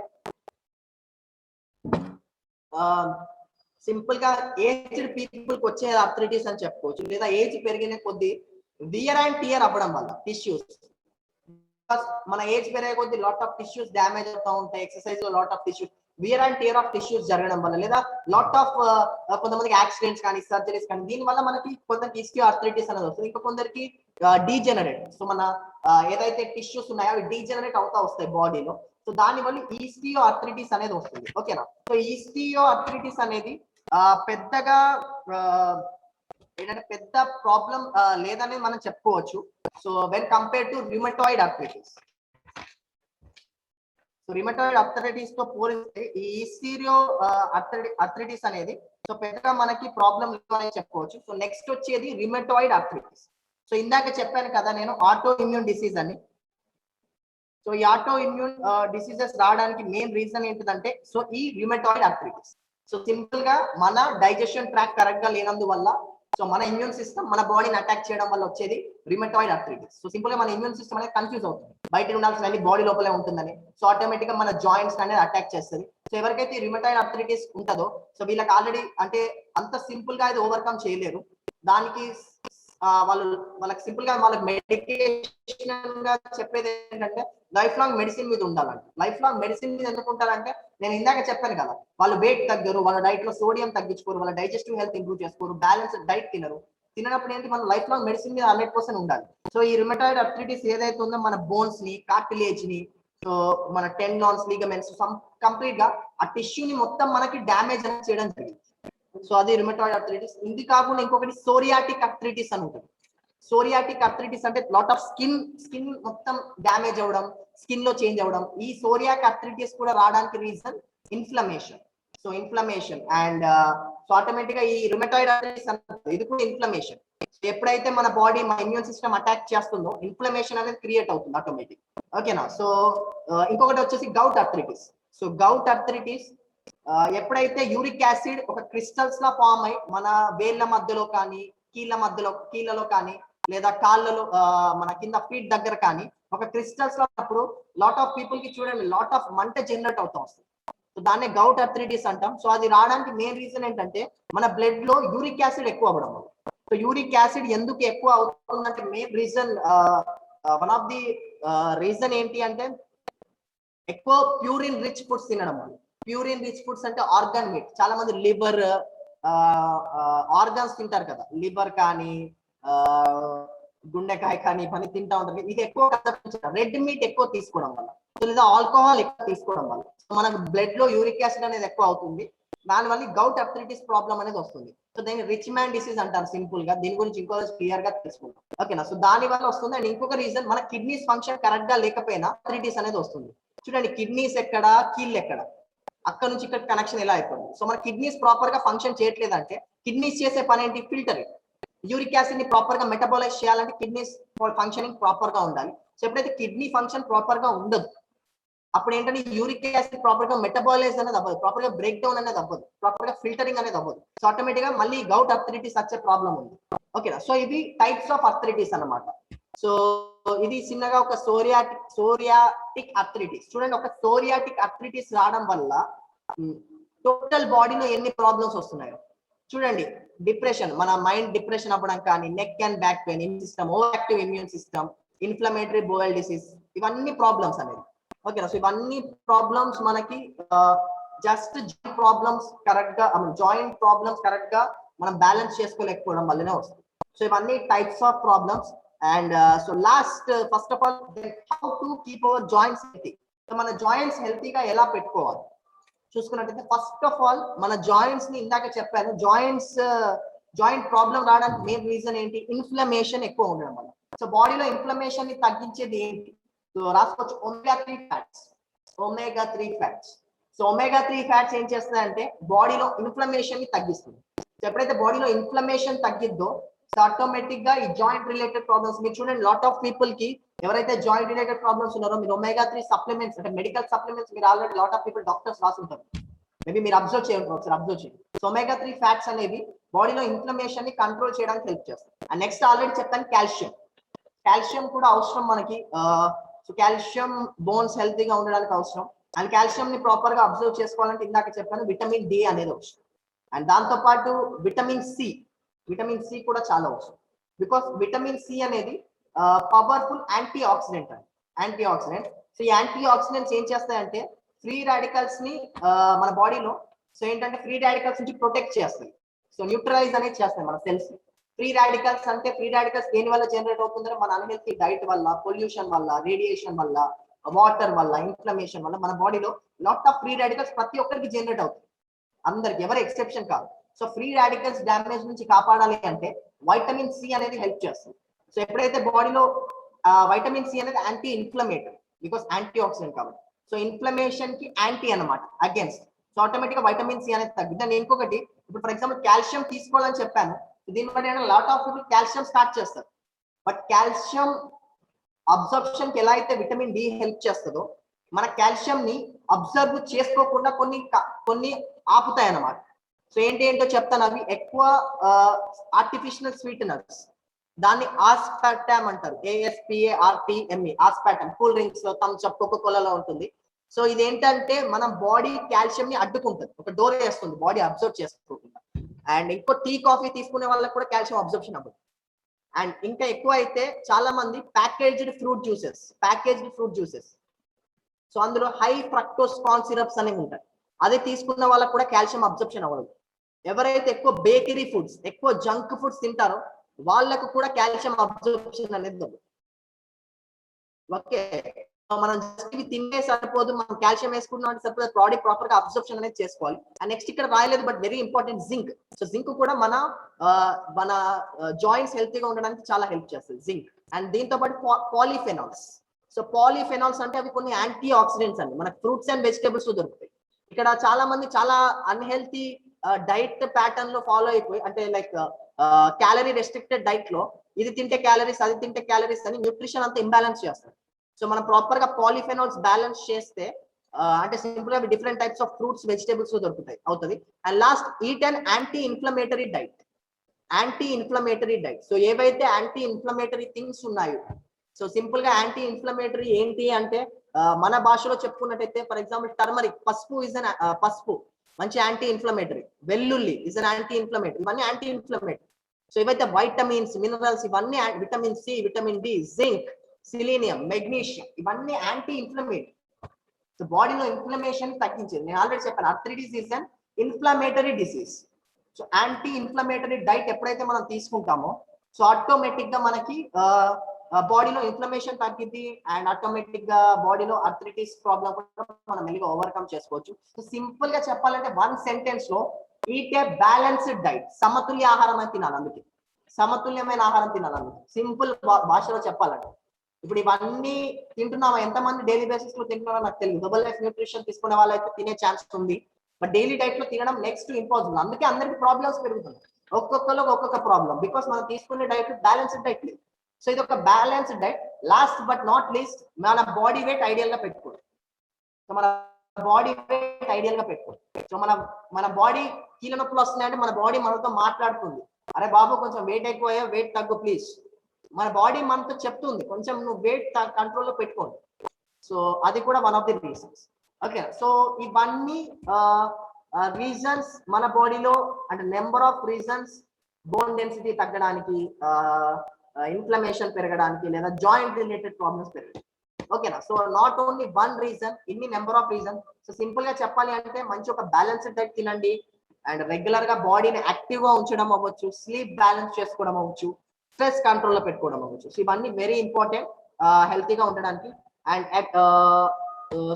సింపుల్ గా ఏజ్డ్ పీపుల్ కి వచ్చే అర్థరైటిస్ అని చెప్పుకోవచ్చు, లేదా ఏజ్ పెరిగిన కొద్దీ వియర్ అండ్ టియర్ అవ్వడం వల్ల టిష్యూస్. మన ఏజ్ పెరిగే కొద్దీ లాట్ ఆఫ్ టిష్యూస్ డ్యామేజ్ అవుతూ ఉంటాయి. ఎక్సర్సైజ్ లో lot of tissues, wear and tear of tissues జరగడం వల్ల, లేదా లాట్ ఆఫ్ కొంతమందికి యాక్సిడెంట్స్ కానీ, సర్జరీస్ కానీ, దీని వల్ల మనకి కొందరికి ఈస్టియో అర్థరైటిస్ అనేది వస్తుంది. ఇంకా కొందరికి డీజెనరేట్. సో మన ఏదైతే టిష్యూస్ ఉన్నాయో అవి డీజెనరేట్ అవుతా వస్తాయి బాడీలో. సో దాని వల్ల ఈస్టియో అర్థరైటిస్ అనేది వస్తుంది. ఓకేనా. సో ఈస్టియో అర్థరైటిస్ అనేది పెద్దగా ఏంటంటే పెద్ద ప్రాబ్లం లేదనేది మనం చెప్పుకోవచ్చు. So when compare to rheumatoid arthritis. So rheumatoid arthritis తో పోలిస్తే ఈ ఈస్టియో అర్థరైటిస్ అనేది సో పెద్దగా మనకి ప్రాబ్లం లేదని చెప్పుకోవచ్చు. సో నెక్స్ట్ వచ్చేది రిమటాయిడ్ అర్థరైటిస్. సో ఇందాక చెప్పాను కదా నేను, ఆటో ఇమ్యూన్ డిసీజ్ అని. సో ఈ ఆటో ఇమ్యూన్ డిసీజెస్ రావడానికి మెయిన్ రీజన్ ఏంటిదంటే సో ఈ రిమటాయిడ్ అర్థరైటిస్. సో సింపుల్ గా మన డైజెషన్ ట్రాక్ కరెక్ట్ గా లేనందువల్ల, సో మన ఇమ్యూన్ సిస్టమ్ మన బాడీని అటాక్ చేయడం వల్ల వచ్చేది రిమటాయిడ్ అర్థరైటిస్. సో సింపుల్ గా మన ఇమ్యూన్ సిస్టమ్ అనేది కన్ఫ్యూజ్ అవుతుంది, బయట ఉండాల్సిన బాడీ లోపలే ఉంటుందని. సో ఆటోమేటిక్ గా మన జాయింట్స్ అనేది అటాక్ చేస్తుంది. సో ఎవరికైతే రిమటాయిడ్ అర్థరైటిస్ ఉంటుందో సో వీళ్ళకి ఆల్రెడీ అంటే అంత సింపుల్ గా అది ఓవర్కమ్ చేయలేరు. దానికి వాళ్ళకి సింపుల్ గా వాళ్ళకి మెడికేషన్ గా చెప్పేది ఏంటంటే లైఫ్ లాంగ్ మెడిసిన్ మీద ఉండాలంటే. లైఫ్ లాంగ్ మెడిసిన్ మీద ఎందుకు ఉంటారంటే నేను ఇందాక చెప్పాను కదా, వాళ్ళు వెయిట్ తగ్గరు, వాళ్ళ డైట్ లో సోడియం తగ్గించుకోరు, వాళ్ళ డైజెస్టివ్ హెల్త్ ఇంప్రూవ్ చేసుకోరు, బ్యాలెన్స్డ్ డైట్ తినప్పుడు ఏంటి మనం లైఫ్ లాంగ్ మెడిసిన్ మీద 100% ఉండాలి. సో ఈ రిమటాయిడ్ అర్థరైటిస్ ఏదైతే ఉందో మన బోన్స్ ని, కార్టిలేజ్ ని, సో మన టెండాన్స్, లిగమెంట్స్ కంప్లీట్ గా ఆ టిష్యూని మొత్తం మనకి డ్యామేజ్ అనేది చేయడం జరిగింది. సో అది రిమటాయిడ్ అర్థరైటిస్. ఇది కాకుండా ఇంకొకటి సోరియాటిక్ అర్థరైటిస్ అని ఉంటుంది. సోరియాటిక్ అర్థరైటిస్ అంటే లాట్ ఆఫ్ స్కిన్ మొత్తం డ్యామేజ్ అవ్వడం, స్కిన్ లో చేంజ్ అవ్వడం. ఈ సోరియాక్ అర్థరైటిస్ కూడా రావడానికి reason inflammation. So inflammation and so automatic గా ఈ రుమటాయిడ్ అర్థరైటిస్ ఇది కూడా ఇన్ఫ్లమేషన్. ఎప్పుడైతే మన బాడీ, మన ఇమ్యూన్ సిస్టమ్ అటాక్ చేస్తుందో ఇన్ఫ్లమేషన్ అనేది క్రియేట్ అవుతుంది ఆటోమేటిక్. ఓకేనా. సో ఇంకొకటి వచ్చేసి gout arthritis. So gout arthritis ఎప్పుడైతే యూరిక్ యాసిడ్ ఒక క్రిస్టల్స్ లా ఫామ్ అయి మన వేళ్ళ మధ్యలో కానీ, కీళ్ళలో కానీ, లేదా కాళ్ళలో మన కింద ఫీట్ దగ్గర కానీ ఒక క్రిస్టల్స్ లో ఉన్నప్పుడు లాట్ ఆఫ్ పీపుల్ కి చూడండి లాట్ ఆఫ్ మంట జనరేట్ అవుతా వస్తుంది. సో దాన్నే గౌట్ అర్థరైటిస్ అంటాం. సో అది రావడానికి మెయిన్ రీజన్ ఏంటంటే మన బ్లడ్ లో యూరిక్ యాసిడ్ ఎక్కువ అవ్వడం. సో యూరిక్ యాసిడ్ ఎందుకు ఎక్కువ అవుతుందంటే main reason, one of the reason ఏంటి అంటే ఎక్కువ ప్యూరిన్ రిచ్ ఫుడ్స్ తినడం వల్ల. ప్యూరిన్ రిచ్ ఫుడ్స్ అంటే ఆర్గాన్ మీట్. చాలా మంది లివర్ ఆర్గాన్స్ తింటారు కదా, లివర్ కానీ, గుండెకాయ కానీ ఇవన్నీ తింటా ఉంటారు. ఇది ఎక్కువ రెడ్ మీట్ ఎక్కువ తీసుకోవడం వల్ల, లేదా ఆల్కహాల్ ఎక్కువ తీసుకోవడం వల్ల మనకు బ్లడ్ లో యూరిక్ యాసిడ్ అనేది ఎక్కువ అవుతుంది. దానివల్ల గౌట్ అర్థరైటిస్ ప్రాబ్లం అనేది వస్తుంది. సో దీన్ని రిచ్ మ్యాన్ డిసీజ్ అంటారు సింపుల్ గా. దీని గురించి ఇంకో క్లియర్ గా తెలుసుకుంటాం. ఓకేనా. సో దాని వల్ల వస్తుంది. అండ్ ఇంకొక రీజన్ మన కిడ్నీస్ ఫంక్షన్ కరెక్ట్ గా లేకపోయినా అర్థరైటిస్ అనేది వస్తుంది. చూడండి, కిడ్నీస్ ఎక్కడ, కీళ్ళు ఎక్కడ, అక్కడ నుంచి ఇక్కడ కనెక్షన్ ఎలా అయిపోతుంది. సో మన కిడ్నీస్ ప్రాపర్ గా ఫంక్షన్ చేయట్లేదంటే కిడ్నీస్ చేసే పని ఏంటి, ఫిల్టరింగ్. యూరిక్ యాసిడ్ ని ప్రాపర్ గా మెటబాలైజ్ చేయాలంటే కిడ్నీస్ ఫంక్షనింగ్ ప్రాపర్ గా ఉండాలి. సో ఎప్పుడైతే కిడ్నీ ఫంక్షన్ ప్రాపర్ గా ఉండదు, అప్పుడు ఏంటంటే యూరిక్ యాసిడ్ ప్రాపర్ గా మెటబాలైజ్ అనేది అవ్వదు, ప్రాపర్ గా బ్రేక్ డౌన్ అనేది అవ్వదు, ప్రాపర్ గా ఫిల్టరింగ్ అనేది అవ్వదు. సో ఆటోమేటిక్ గా మళ్ళీ గౌట్ అర్థరైటిస్ వచ్చే ప్రాబ్లం ఉంది. ఓకేనా? సో ఇది టైప్స్ ఆఫ్ అర్థరైటిస్ అన్నమాట. సో ఇది చిన్నగా ఒక సోరియాటిక్ అర్థరైటిస్. చూడండి, ఒక సోరియాటిక్ అర్థరైటిస్ రావడం వల్ల టోటల్ బాడీలో ఎన్ని ప్రాబ్లమ్స్ వస్తున్నాయో చూడండి. డిప్రెషన్, మన మైండ్ డిప్రెషన్ అవ్వడం కానీ, neck and back pain, immune system, over active immune system, inflammatory bowel disease, ఇవన్నీ ప్రాబ్లమ్స్ అనేది. ఓకేనా? సో ఇవన్నీ ప్రాబ్లమ్స్ మనకి జస్ట్ ప్రాబ్లమ్స్ కరెక్ట్ గా, జాయింట్ ప్రాబ్లమ్స్ కరెక్ట్ గా మనం బ్యాలెన్స్ చేసుకోలేకపోవడం వల్లనే వస్తుంది. సో ఇవన్నీ types of problems. And so first of all, how to keep our joints healthy. So మన జాయింట్స్ హెల్తీగా ఎలా పెట్టుకోవాలి చూసుకున్నట్టయితే, ఫస్ట్ ఆఫ్ ఆల్ మన జాయింట్స్ ని, ఇందాక చెప్పాను, జాయింట్ ప్రాబ్లం రావడానికి మెయిన్ రీజన్ ఏంటి? ఇన్ఫ్లమేషన్ ఎక్కువ ఉండడం వల్ల. సో బాడీలో ఇన్ఫ్లమేషన్ ని తగ్గించేది ఏంటి? సో రాసుకోవచ్చు, omega-3 fats. So omega-3 fats ఏం చేస్తాయంటే బాడీలో ఇన్ఫ్లమేషన్ ని తగ్గిస్తుంది. సో ఎప్పుడైతే బాడీలో ఇన్ఫ్లమేషన్ తగ్గిద్దో, సో ఆటోమేటిక్ గా ఈ జాయింట్ రిలేటెడ్ ప్రాబ్లమ్స్, మీరు చూడండి, లాట్ ఆఫ్ పీపుల్ కి ఎవరైతే జాయింట్ రిలేటెడ్ ప్రాబ్లమ్స్ ఉన్నారో, మీరు omega-3 సప్లిమెంట్స్ అంటే మెడికల్ సప్లిమెంట్స్ మీరు already lot of people doctors రాసుంటారు, మేబీ మీరు అబ్జర్వ్ చేయండి, ఒకసారి అబ్జర్వ్ చేయండి. సో omega-3 ఫ్యాట్స్ అనేవి బాడీలో ఇన్ఫ్లమేషన్ ని కంట్రోల్ చేయడానికి హెల్ప్ చేస్తాయి. అండ్ నెక్స్ట్ ఆల్రెడీ చెప్పాను, కాల్షియం కూడా అవసరం మనకి. సో కాల్షియం బోన్స్ హెల్తీగా ఉండడానికి అవసరం. అండ్ కాల్షియం ని ప్రాపర్ గా అబ్జర్వ్ చేసుకోవాలంటే ఇందాక చెప్పాను, విటమిన్ డి అనేది అవసరం. అండ్ దాంతో పాటు విటమిన్ సి కూడా చాలా అవసరం. బికాస్ విటమిన్ సి అనేది పవర్ఫుల్ యాంటీ ఆక్సిడెంట్. సో ఈ యాంటీ ఆక్సిడెంట్స్ ఏం చేస్తాయంటే ఫ్రీ రాడికల్స్ ని మన బాడీలో, సో ఏంటంటే ఫ్రీ రాడికల్స్ నుంచి ప్రొటెక్ట్ చేస్తాయి. సో న్యూట్రలైజ్ అనేది చేస్తాయి మన సెల్స్. ఫ్రీ రాడికల్స్ దేని వల్ల జనరేట్ అవుతుందంటే మన అన్హెల్తీ డైట్ వల్ల, పొల్యూషన్ వల్ల, రేడియేషన్ వల్ల, వాటర్ వల్ల, ఇన్ఫ్లమేషన్ వల్ల మన బాడీలో లాట్ ఆఫ్ ఫ్రీ రాడికల్స్ ప్రతి ఒక్కరికి జనరేట్ అవుతుంది, అందరికి, ఎవరు ఎక్సెప్షన్ కాదు. సో ఫ్రీ రాడికల్స్ డ్యామేజ్ నుంచి కాపాడాలి అంటే వైటమిన్ సి అనేది హెల్ప్ చేస్తుంది. సో ఎప్పుడైతే బాడీలో వైటమిన్ సి అనేది anti inflammatory, because anti oxidant కాబట్టి, సో ఇన్ఫ్లమేషన్ కి యాంటీ అన్నమాట, అగేన్స్ట్. సో ఆటోమేటిక్ గా వైటమిన్ సి అనేది తగ్గిద్ది. అండ్ ఇంకొకటి, ఇప్పుడు ఫర్ ఎగ్జాంపుల్ కాల్షియం తీసుకోవాలని చెప్పాను, దీని బట్టి lot of people calcium start చేస్తారు. బట్ కాల్షియం అబ్జర్ప్షన్ కి ఎలా అయితే విటమిన్ డి హెల్ప్ చేస్తుందో, మన కాల్షియం ని అబ్జర్వ్ చేసుకోకుండా కొన్ని ఆపుతాయి అన్నమాట. సో ఏంటో చెప్తాను. అవి ఎక్కువ ఆర్టిఫిషియల్ స్వీటనర్స్, దాన్ని ఆస్పార్టమ్ అంటారు, ASPARTME, ఆస్పార్టమ్. కూల్ డ్రింక్స్ లో, థమ్స్ అప్, కోకో కోలాలో ఉంటుంది. సో ఇది ఏంటంటే మన బాడీ కాల్షియం ని అడ్డుకుంటుంది, ఒక డోర్ వేస్తుంది, బాడీ అబ్జర్వ్ చేసుకోకుండా. అండ్ ఇంకో టీ కాఫీ తీసుకునే వాళ్ళకి కూడా కాల్షియం అబ్జర్ప్షన్ అవ్వదు. అండ్ ఇంకా ఎక్కువ అయితే చాలా మంది ప్యాకేజ్డ్ ఫ్రూట్ జ్యూసెస్, సో అందులో హై ఫ్రక్టోస్ కార్న్ సిరప్స్ అనేవి ఉంటాయి, అదే తీసుకున్న వాళ్ళకి కూడా కాల్షియం అబ్జర్ప్షన్ అవ్వదు. ఎవరైతే ఎక్కువ బేకరీ ఫుడ్స్, ఎక్కువ జంక్ ఫుడ్స్ తింటారో వాళ్ళకు కూడా కాల్షియం అబ్జర్ప్షన్ అనేది ఉంది. ఓకే, మనం జస్ట్ ఇవి తినే సరిపోదు, మనం కాల్షియం వేసుకున్నాం అంటే సరిపోదు, బాడీ ప్రాపర్ గా అబ్జర్ప్షన్ అనేది చేసుకోవాలి. అండ్ నెక్స్ట్ ఇక్కడ రాయలేదు, but very important, zinc. So zinc కూడా మన జాయింట్స్ హెల్తీగా ఉండడానికి చాలా హెల్ప్ చేస్తుంది, జింక్. అండ్ దీంతో పాటు పాలిఫెనాల్స్. సో పాలిఫెనాల్స్ అంటే అవి కొన్ని యాంటీ ఆక్సిడెంట్స్ అండి, మనకు ఫ్రూట్స్ అండ్ వెజిటేబుల్స్ దొరుకుతాయి. ఇక్కడ చాలా మంది చాలా అన్హెల్తీ డైట్ ప్యాటర్న్ లో ఫాలో అయిపోయి, అంటే లైక్ క్యాలరీ రెస్ట్రిక్టెడ్ డైట్ లో ఇది తింటే క్యాలరీస్, అది తింటే క్యాలరీస్ అని న్యూట్రిషన్ అంతా ఇంబ్యాలెన్స్ చేస్తారు. సో మనం ప్రాపర్ గా పాలిఫెనాల్స్ బ్యాలెన్స్ చేస్తే, అంటే సింపుల్ గా different types of fruits, vegetables దొరుకుతాయి, అవుతుంది. And last, eat and anti inflammatory diet. So ఏవైతే యాంటీ ఇన్ఫ్లమేటరీ థింగ్స్ ఉన్నాయో, సో సింపుల్ గా యాంటీ ఇన్ఫ్లమేటరీ ఏంటి అంటే, మన భాషలో చెప్పుకున్నట్టయితే ఫర్ ఎగ్జాంపుల్ టర్మరిక్, పసుపు మంచి యాంటీ ఇన్ఫ్లమేటరీ. వెల్లుల్లి ఇస్ అన్ యాంటీ ఇన్ఫ్లమేటరీ, ఇవన్నీ యాంటీ ఇన్ఫ్లమేటరీ. సో ఇవైతే వైటమిన్స్, మినరల్స్, ఇవన్నీ vitamin C, vitamin D, zinc, selenium, magnesium, ఇవన్నీ యాంటీ ఇన్ఫ్లమేటరీ. సో బాడీలో ఇన్ఫ్లమేషన్ తగ్గించేది. నేను ఆల్రెడీ చెప్పాను, arthritis is an inflammatory disease. So anti inflammatory diet ఎప్పుడైతే మనం తీసుకుంటామో, సో ఆటోమేటిక్ గా మనకి బాడీలో ఇన్ఫ్లమేషన్ తగ్గిద్ది. అండ్ ఆటోమేటిక్ గా బాడీలో అర్థరైటిస్ ప్రాబ్లం కూడా మనం మెల్లిగా ఓవర్కమ్ చేసుకోవచ్చు. సో సింపుల్ గా చెప్పాలంటే వన్ సెంటెన్స్ లో, ఈట్ ఏ బ్యాలెన్స్డ్ డైట్. సమతుల్య ఆహారం అని తినాలి, అందుకే సమతుల్యమైన ఆహారం తినాలి. అందుకే సింపుల్ భాషలో చెప్పాలంటే, ఇప్పుడు ఇవన్నీ తింటున్నావా, ఎంతమంది డైలీ బేసిస్ లో తింటున్నారో నాకు తెలియదు. డబుల్ లైఫ్ న్యూట్రిషన్ తీసుకునే వాళ్ళైతే తినే ఛాన్స్ ఉంది, బట్ డైలీ డైట్ లో తినడం నెక్స్ట్ ఇంపాసిబుల్. అందుకే అందరికి ప్రాబ్లమ్స్ పెరుగుతున్నాయి. ఒక్కొక్కరు ఒక్కొక్క ప్రాబ్లం, బికాస్ మనం తీసుకునే డైట్ బ్యాలెన్స్డ్ డైట్ లేదు. సో ఇది ఒక balanced diet. Last but not least, మన బాడీ వెయిట్ ఐడియల్ గా పెట్టుకోండి. సో మన బాడీ వెయిట్ ఐడియల్ గా పెట్టుకోండి. సో మన బాడీ కీళ్ళ నొప్పులు వస్తున్నాయంటే మన బాడీ మనతో మాట్లాడుతుంది, అరే బాబు కొంచెం వెయిట్ ఎక్కువయ్యా, వెయిట్ తగ్గు ప్లీజ్. మన బాడీ మనతో చెప్తుంది కొంచెం నువ్వు వెయిట్ కంట్రోల్లో పెట్టుకోండి. సో అది కూడా one of the reasons. Okay, so ఇవన్నీ రీజన్స్ మన బాడీలో, అంటే number of reasons bone density తగ్గడానికి, ఇన్ఫ్లమేషన్ పెరగడానికి, లేదా జాయింట్ రిలేటెడ్ ప్రాబ్లమ్స్ పెరగడానికి. ఓకేనా? So not only one reason, ఇన్ని number of reason. So simple గా చెప్పాలి అంటే మంచి ఒక బ్యాలెన్స్డ్ డైట్ తినండి, అండ్ రెగ్యులర్ గా బాడీని యాక్టివ్ గా ఉంచడం అవ్వచ్చు, స్లీప్ బ్యాలెన్స్ చేసుకోవడం అవ్వచ్చు, స్ట్రెస్ కంట్రోల్ లో పెట్టుకోవడం అవ్వచ్చు. సో ఇవన్నీ వెరీ ఇంపార్టెంట్ హెల్తీగా ఉండడానికి. అండ్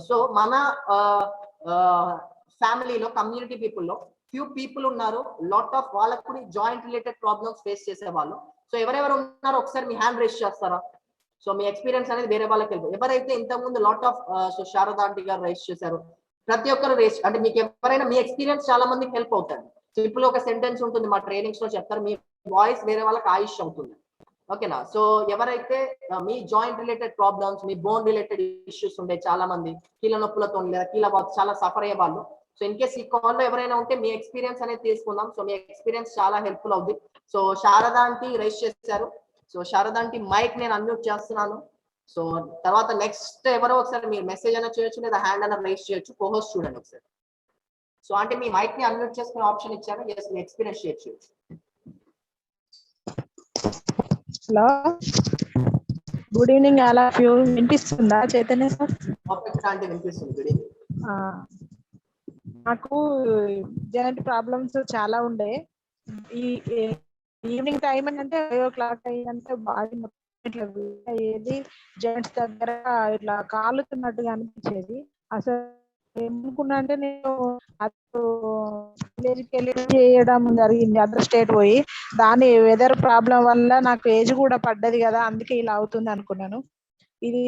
సో మన ఫ్యామిలీలో, కమ్యూనిటీ పీపుల్లో ఫ్యూ పీపుల్ ఉన్నారు, లాట్ ఆఫ్ వాళ్ళకు కూడా జాయింట్ రిలేటెడ్ ప్రాబ్లమ్స్ ఫేస్ చేసే వాళ్ళు. సో ఎవరెవరు ఉన్నారో ఒకసారి మీ హ్యాండ్ రేస్ చేస్తారా? సో మీ ఎక్స్పీరియన్స్ అనేది వేరే వాళ్ళకి వెళ్ళిపోయి, ఎవరైతే ఇంతకుముందు lot of so Sharada aunty గారు రేస్ చేశారు, ప్రతి ఒక్కరు రేస్, అంటే మీకు ఎవరైనా మీ ఎక్స్పీరియన్స్ చాలా మందికి హెల్ప్ అవుతుంది. సింపుల్ ఒక సెంటెన్స్ ఉంటుంది మా ట్రైనింగ్స్ లో చెప్తారు, మీ వాయిస్ వేరే వాళ్ళకి ఆయుష్ అవుతుంది. ఓకేనా? సో ఎవరైతే మీ జాయింట్ రిలేటెడ్ ప్రాబ్లమ్స్, మీ బోన్ రిలేటెడ్ ఇష్యూస్ ఉండే, చాలా మంది కీళ్ళ నొప్పులతో లేదా కీళ్ళ చాలా సఫర్ అయ్యే వాళ్ళు, సో ఇన్ కేస్ ఈ కాల్ లో ఎవరైనా ఉంటే మీ ఎక్స్పీరియన్స్ అనేది తీసుకుందాం. సో మీ ఎక్స్పీరియన్స్ చాలా హెల్ప్ఫుల్ అవుతుంది. సో శారదా ఆంటీ రేస్ చేశారు. సో శారదా ఆంటీ మైక్ నేను అన్మ్యూట్ చేస్తున్నాను. సో తర్వాత నెక్స్ట్ ఎవరో ఒకసారి మీరు మెసేజ్ అయినా చేయొచ్చు, లేదా హ్యాండ్ అయినా రేస్ చేయొచ్చు. కోహోస్ట్ చూడండి ఒకసారి. సో అంటే మీ మైక్ ని అన్మ్యూట్ చేసుకునే ఆప్షన్ ఇచ్చారు. ఎస్, మీ ఎక్స్పీరియన్స్ షేర్ చేయొచ్చు. Hello, good evening all of you. వినిపిస్తుందా చైతన్య సార్? పర్ఫెక్ట్ ఆంటీ, వినిపిస్తుంది. Good evening. నాకు జాయింట్ ప్రాబ్లమ్స్ చాలా ఉండే. ఈ ఈవినింగ్ టైం అంటే 5 o'clock అయ్యిందంటే బాడీ మొత్తం ఇట్లా అయ్యేది, జాయింట్స్ దగ్గర ఇట్లా కాలుతున్నట్టుగా అనిపించేది. అసలు ఏమనుకున్నా అంటే నేను విలేజ్కి వెళ్ళి చేయడం జరిగింది, అదర్ స్టేట్ పోయి. దాని వెదర్ ప్రాబ్లం వల్ల నాకు ఏజ్ కూడా పడ్డది కదా, అందుకే ఇలా అవుతుంది అనుకున్నాను. ఇది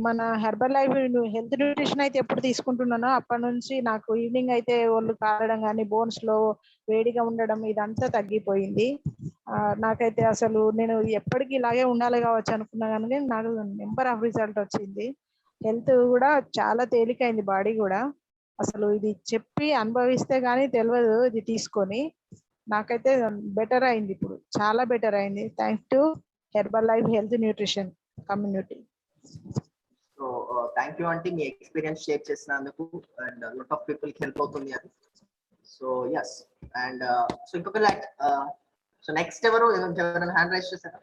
మన హెర్బల్ లైఫ్ హెల్త్ న్యూట్రిషన్ అయితే ఎప్పుడు తీసుకుంటున్నానో అప్పటి నుంచి నాకు ఈవినింగ్ అయితే ఒళ్ళు కారడం కానీ, బోన్స్ లో వేడిగా ఉండడం, ఇదంతా తగ్గిపోయింది. నాకైతే అసలు నేను ఎప్పటికీ ఇలాగే ఉండాలి కావచ్చు అనుకున్నా కానీ నాకు నెంబర్ ఆఫ్ రిజల్ట్ వచ్చింది. హెల్త్ కూడా చాలా తేలికైంది, బాడీ కూడా. అసలు ఇది చెప్పి అనుభవిస్తే గానీ తెలియదు, ఇది తీసుకొని నాకైతే బెటర్ అయింది, ఇప్పుడు చాలా బెటర్ అయింది. Thanks to herbal life health nutrition community. So thank you aunty, me experience share చేసినందుకు, అండ్ లాట్ ఆఫ్ పీపుల్ కి హెల్ప్ అవుతుంది అది. సో ఎస్, అండ్ సో ఇంకొక లైక్, సో నెక్స్ట్ ఎవరు ఎవరైనా హ్యాండ్ రైజ్ చేశారా?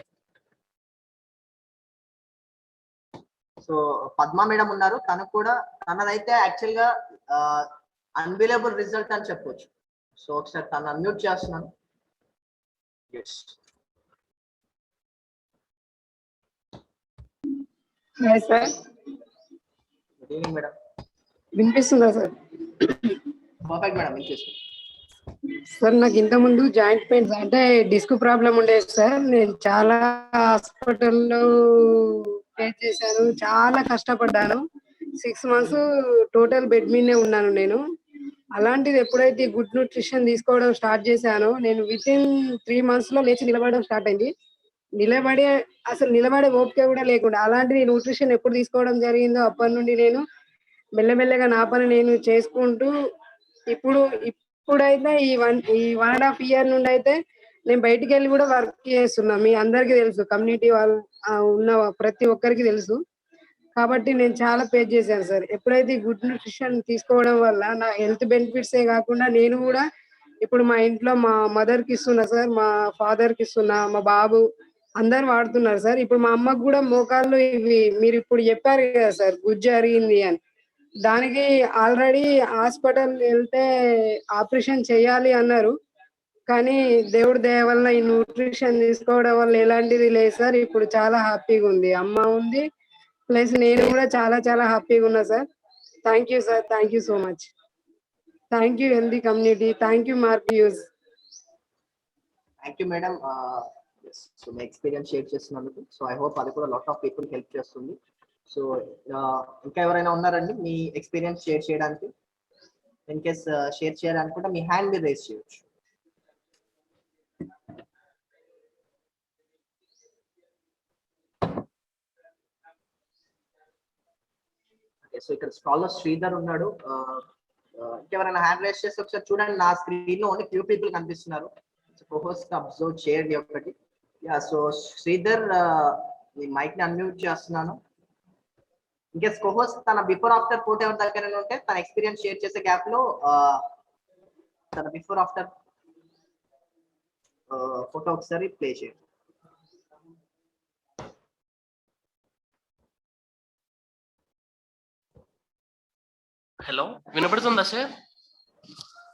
సో పద్మా మేడం ఉన్నారు, తను కూడా, తనదైతే యాక్చువల్ గా అన్బిలీవబుల్ రిజల్ట్ అని చెప్పొచ్చు. సో ఒకసారి తను అన్మ్యూట్ చేస్తున్నాను. Hi sir. Good evening madam. వినిపిస్తుందా సార్? పర్ఫెక్ట్ మేడం, వినిపిస్తుంది. సార్ నాకు ఇంతకుముందు జాయింట్ పెయిన్స్ అంటే డిస్క్ ప్రాబ్లం ఉండేది సార్. నేను చాలా హాస్పిటల్లో ఫేస్ చేశాను, చాలా కష్టపడ్డాను. 6 months టోటల్ బెడ్ మీదనే ఉన్నాను నేను. అలాంటిది ఎప్పుడైతే గుడ్ న్యూట్రిషన్ తీసుకోవడం స్టార్ట్ చేశానో, నేను వితిన్ 3 months లో లేచి నిలబడడం స్టార్ట్ అయింది. అసలు నిలబడే ఓపిక కూడా లేకుండా, అలాంటిది న్యూట్రిషన్ ఎప్పుడు తీసుకోవడం జరిగిందో అప్పటి నుండి నేను మెల్లమెల్లగా నా పని నేను చేసుకుంటూ ఇప్పుడైతే ఈ 1.5 year నుండి అయితే నేను బయటికి వెళ్ళి కూడా వర్క్ చేస్తున్నా. మీ అందరికీ తెలుసు, కమ్యూనిటీ వాళ్ళు ఉన్న ప్రతి ఒక్కరికి తెలుసు. కాబట్టి నేను చాలా పే చేశాను సార్. ఎప్పుడైతే గుడ్ న్యూట్రిషన్ తీసుకోవడం వల్ల నా హెల్త్ బెనిఫిట్సే కాకుండా నేను కూడా ఇప్పుడు మా ఇంట్లో మా మదర్కి ఇస్తున్నా సార్, మా ఫాదర్కి ఇస్తున్నా, మా బాబు అందరు వాడుతున్నారు సార్. ఇప్పుడు మా అమ్మకు కూడా మోకాళ్ళు ఇవి మీరు ఇప్పుడు చెప్పారు కదా సార్, గుజ్జు అరిగింది అని, దానికి ఆల్రెడీ హాస్పిటల్ వెళ్తే ఆపరేషన్ చేయాలి అన్నారు. కానీ దేవుడి దయ వల్ల ఈ న్యూట్రిషన్ తీసుకోవడం వల్ల ఎలాంటిది లేదు సార్. ఇప్పుడు చాలా హ్యాపీగా ఉంది, అమ్మ ఉంది, ప్లస్ నేను కూడా చాలా చాలా హ్యాపీగా ఉన్నా sir. Thank you sir, thank you so much. Thank you healthy community, thank you mark use. Thank you madam. So me experience share చేస్తున్నందుకు. సో ఐ హోప్ అది కూడా లాట్ ఆఫ్ పీపుల్ హెల్ప్ చేస్తుంది. సో ఇంకా ఎవరైనా ఉన్నారండి మీ experience share చేయడానికి? In case share చేయాలనుకుంటే మీ hand మీద రేస్ చేయొచ్చు. సో ఇక్కడ స్టాల్ లో శ్రీధర్ ఉన్నాడు. ఇంకెవరైనా హ్యాండ్ రైస్ చేస్తే ఒకసారి చూడండి. నా స్క్రీన్ లో ఓన్లీ ఫ్యూ పీపుల్ కనిపిస్తున్నారు. కోహోస్ట్ అబ్జర్వ్ చేయండి ఒకటి. యా, సో శ్రీధర్ మీ మైక్ ని అన్మ్యూట్ చేస్తున్నాను. ఇంకేస్ కోహోస్ట్ తన బిఫోర్ ఆఫ్టర్ ఫోటో ఎవరి దగ్గర ఉంటే తన ఎక్స్పీరియన్స్ షేర్ చేసే గ్యాప్ లో తన బిఫోర్ ఆఫ్టర్ ఫోటో ఒకసారి ప్లే చేయండి. హలో, వినపడుతుందా sir?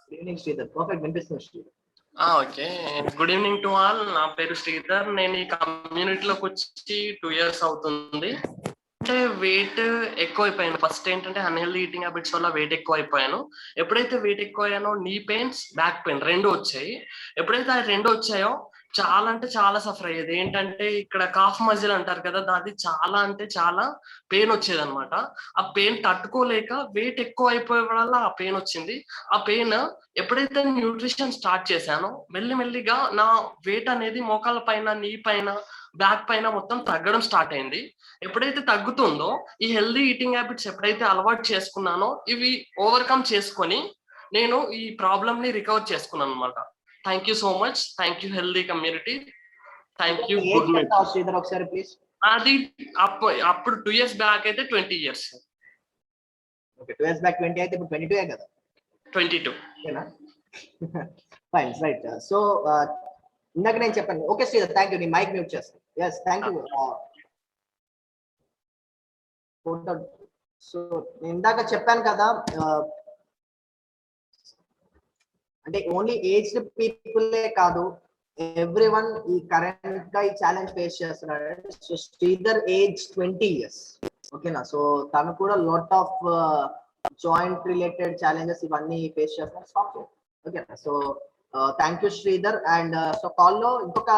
Good evening Sridhar. Perfect వినిపిస్తుంది Sridhar. Okay, good evening to all. నా పేరు శ్రీధర్. నేను ఈ కమ్యూనిటీలోకి వచ్చి 2 years అవుతుంది. అంటే వెయిట్ ఎక్కువైపోయాను. ఫస్ట్ ఏంటంటే అన్హెల్దీ ఈటింగ్ హ్యాబిట్స్ వల్ల వెయిట్ ఎక్కువ అయిపోయాను. ఎప్పుడైతే వెయిట్ ఎక్కువ అయ్యానో నీ పెయిన్స్, బ్యాక్ పెయిన్ 2 వచ్చాయి. ఎప్పుడైతే ఆ 2 వచ్చాయో చాలా అంటే చాలా సఫర్ అయ్యేది. ఏంటంటే ఇక్కడ కాఫ్ మజిల్ అంటారు కదా, దాది చాలా అంటే చాలా పెయిన్ వచ్చేది అనమాట. ఆ పెయిన్ తట్టుకోలేక వెయిట్ ఎక్కువ అయిపోయే వల్ల ఆ పెయిన్ వచ్చింది. ఆ పెయిన్ ఎప్పుడైతే న్యూట్రిషన్ స్టార్ట్ చేశానో మెల్లిమెల్లిగా నా వెయిట్ అనేది మోకాళ్ళ పైన, నీ పైన, బ్యాక్ పైన మొత్తం తగ్గడం స్టార్ట్ అయింది. ఎప్పుడైతే తగ్గుతుందో ఈ హెల్దీ ఈటింగ్ హ్యాబిట్స్ ఎప్పుడైతే అలవాటు చేసుకున్నానో ఇవి ఓవర్కమ్ చేసుకొని నేను ఈ ప్రాబ్లమ్ ని రికవర్ చేసుకున్నాను అనమాట. Thank you so much. Thank you healthy community. Thank you. Good night. Sridhar ఒకసారి ప్లీజ్. అది అప్పుడు 2 years బ్యాక్ అయితే 20 years. ఓకే, 2 years బ్యాక్ 20 అయితే ఇప్పుడు 22 కదా? 22. ఓకేనా? Fine, right. సో ఇందాక నేను చెప్పాను. Okay Sridhar, thank you. నీ మైక్ మ్యూట్ చేస్తాను. Yes, thank you. సో ఇందాక చెప్పాను కదా, అంటే ఓన్లీ ఏజ్డ్ పీపులే కాదు, ఎవ్రీవన్ ఈ కరెంట్ గా ఈ ఛాలెంజ్ ఫేస్ చేస్తున్నాడు. So Sridhar age 20 years. ఓకేనా? సో తను కూడా lot of joint related challenges ఇవన్నీ ఫేస్ చేస్తున్నారు. ఓకేనా? So thank you Sridhar. And so call లో ఇంకొక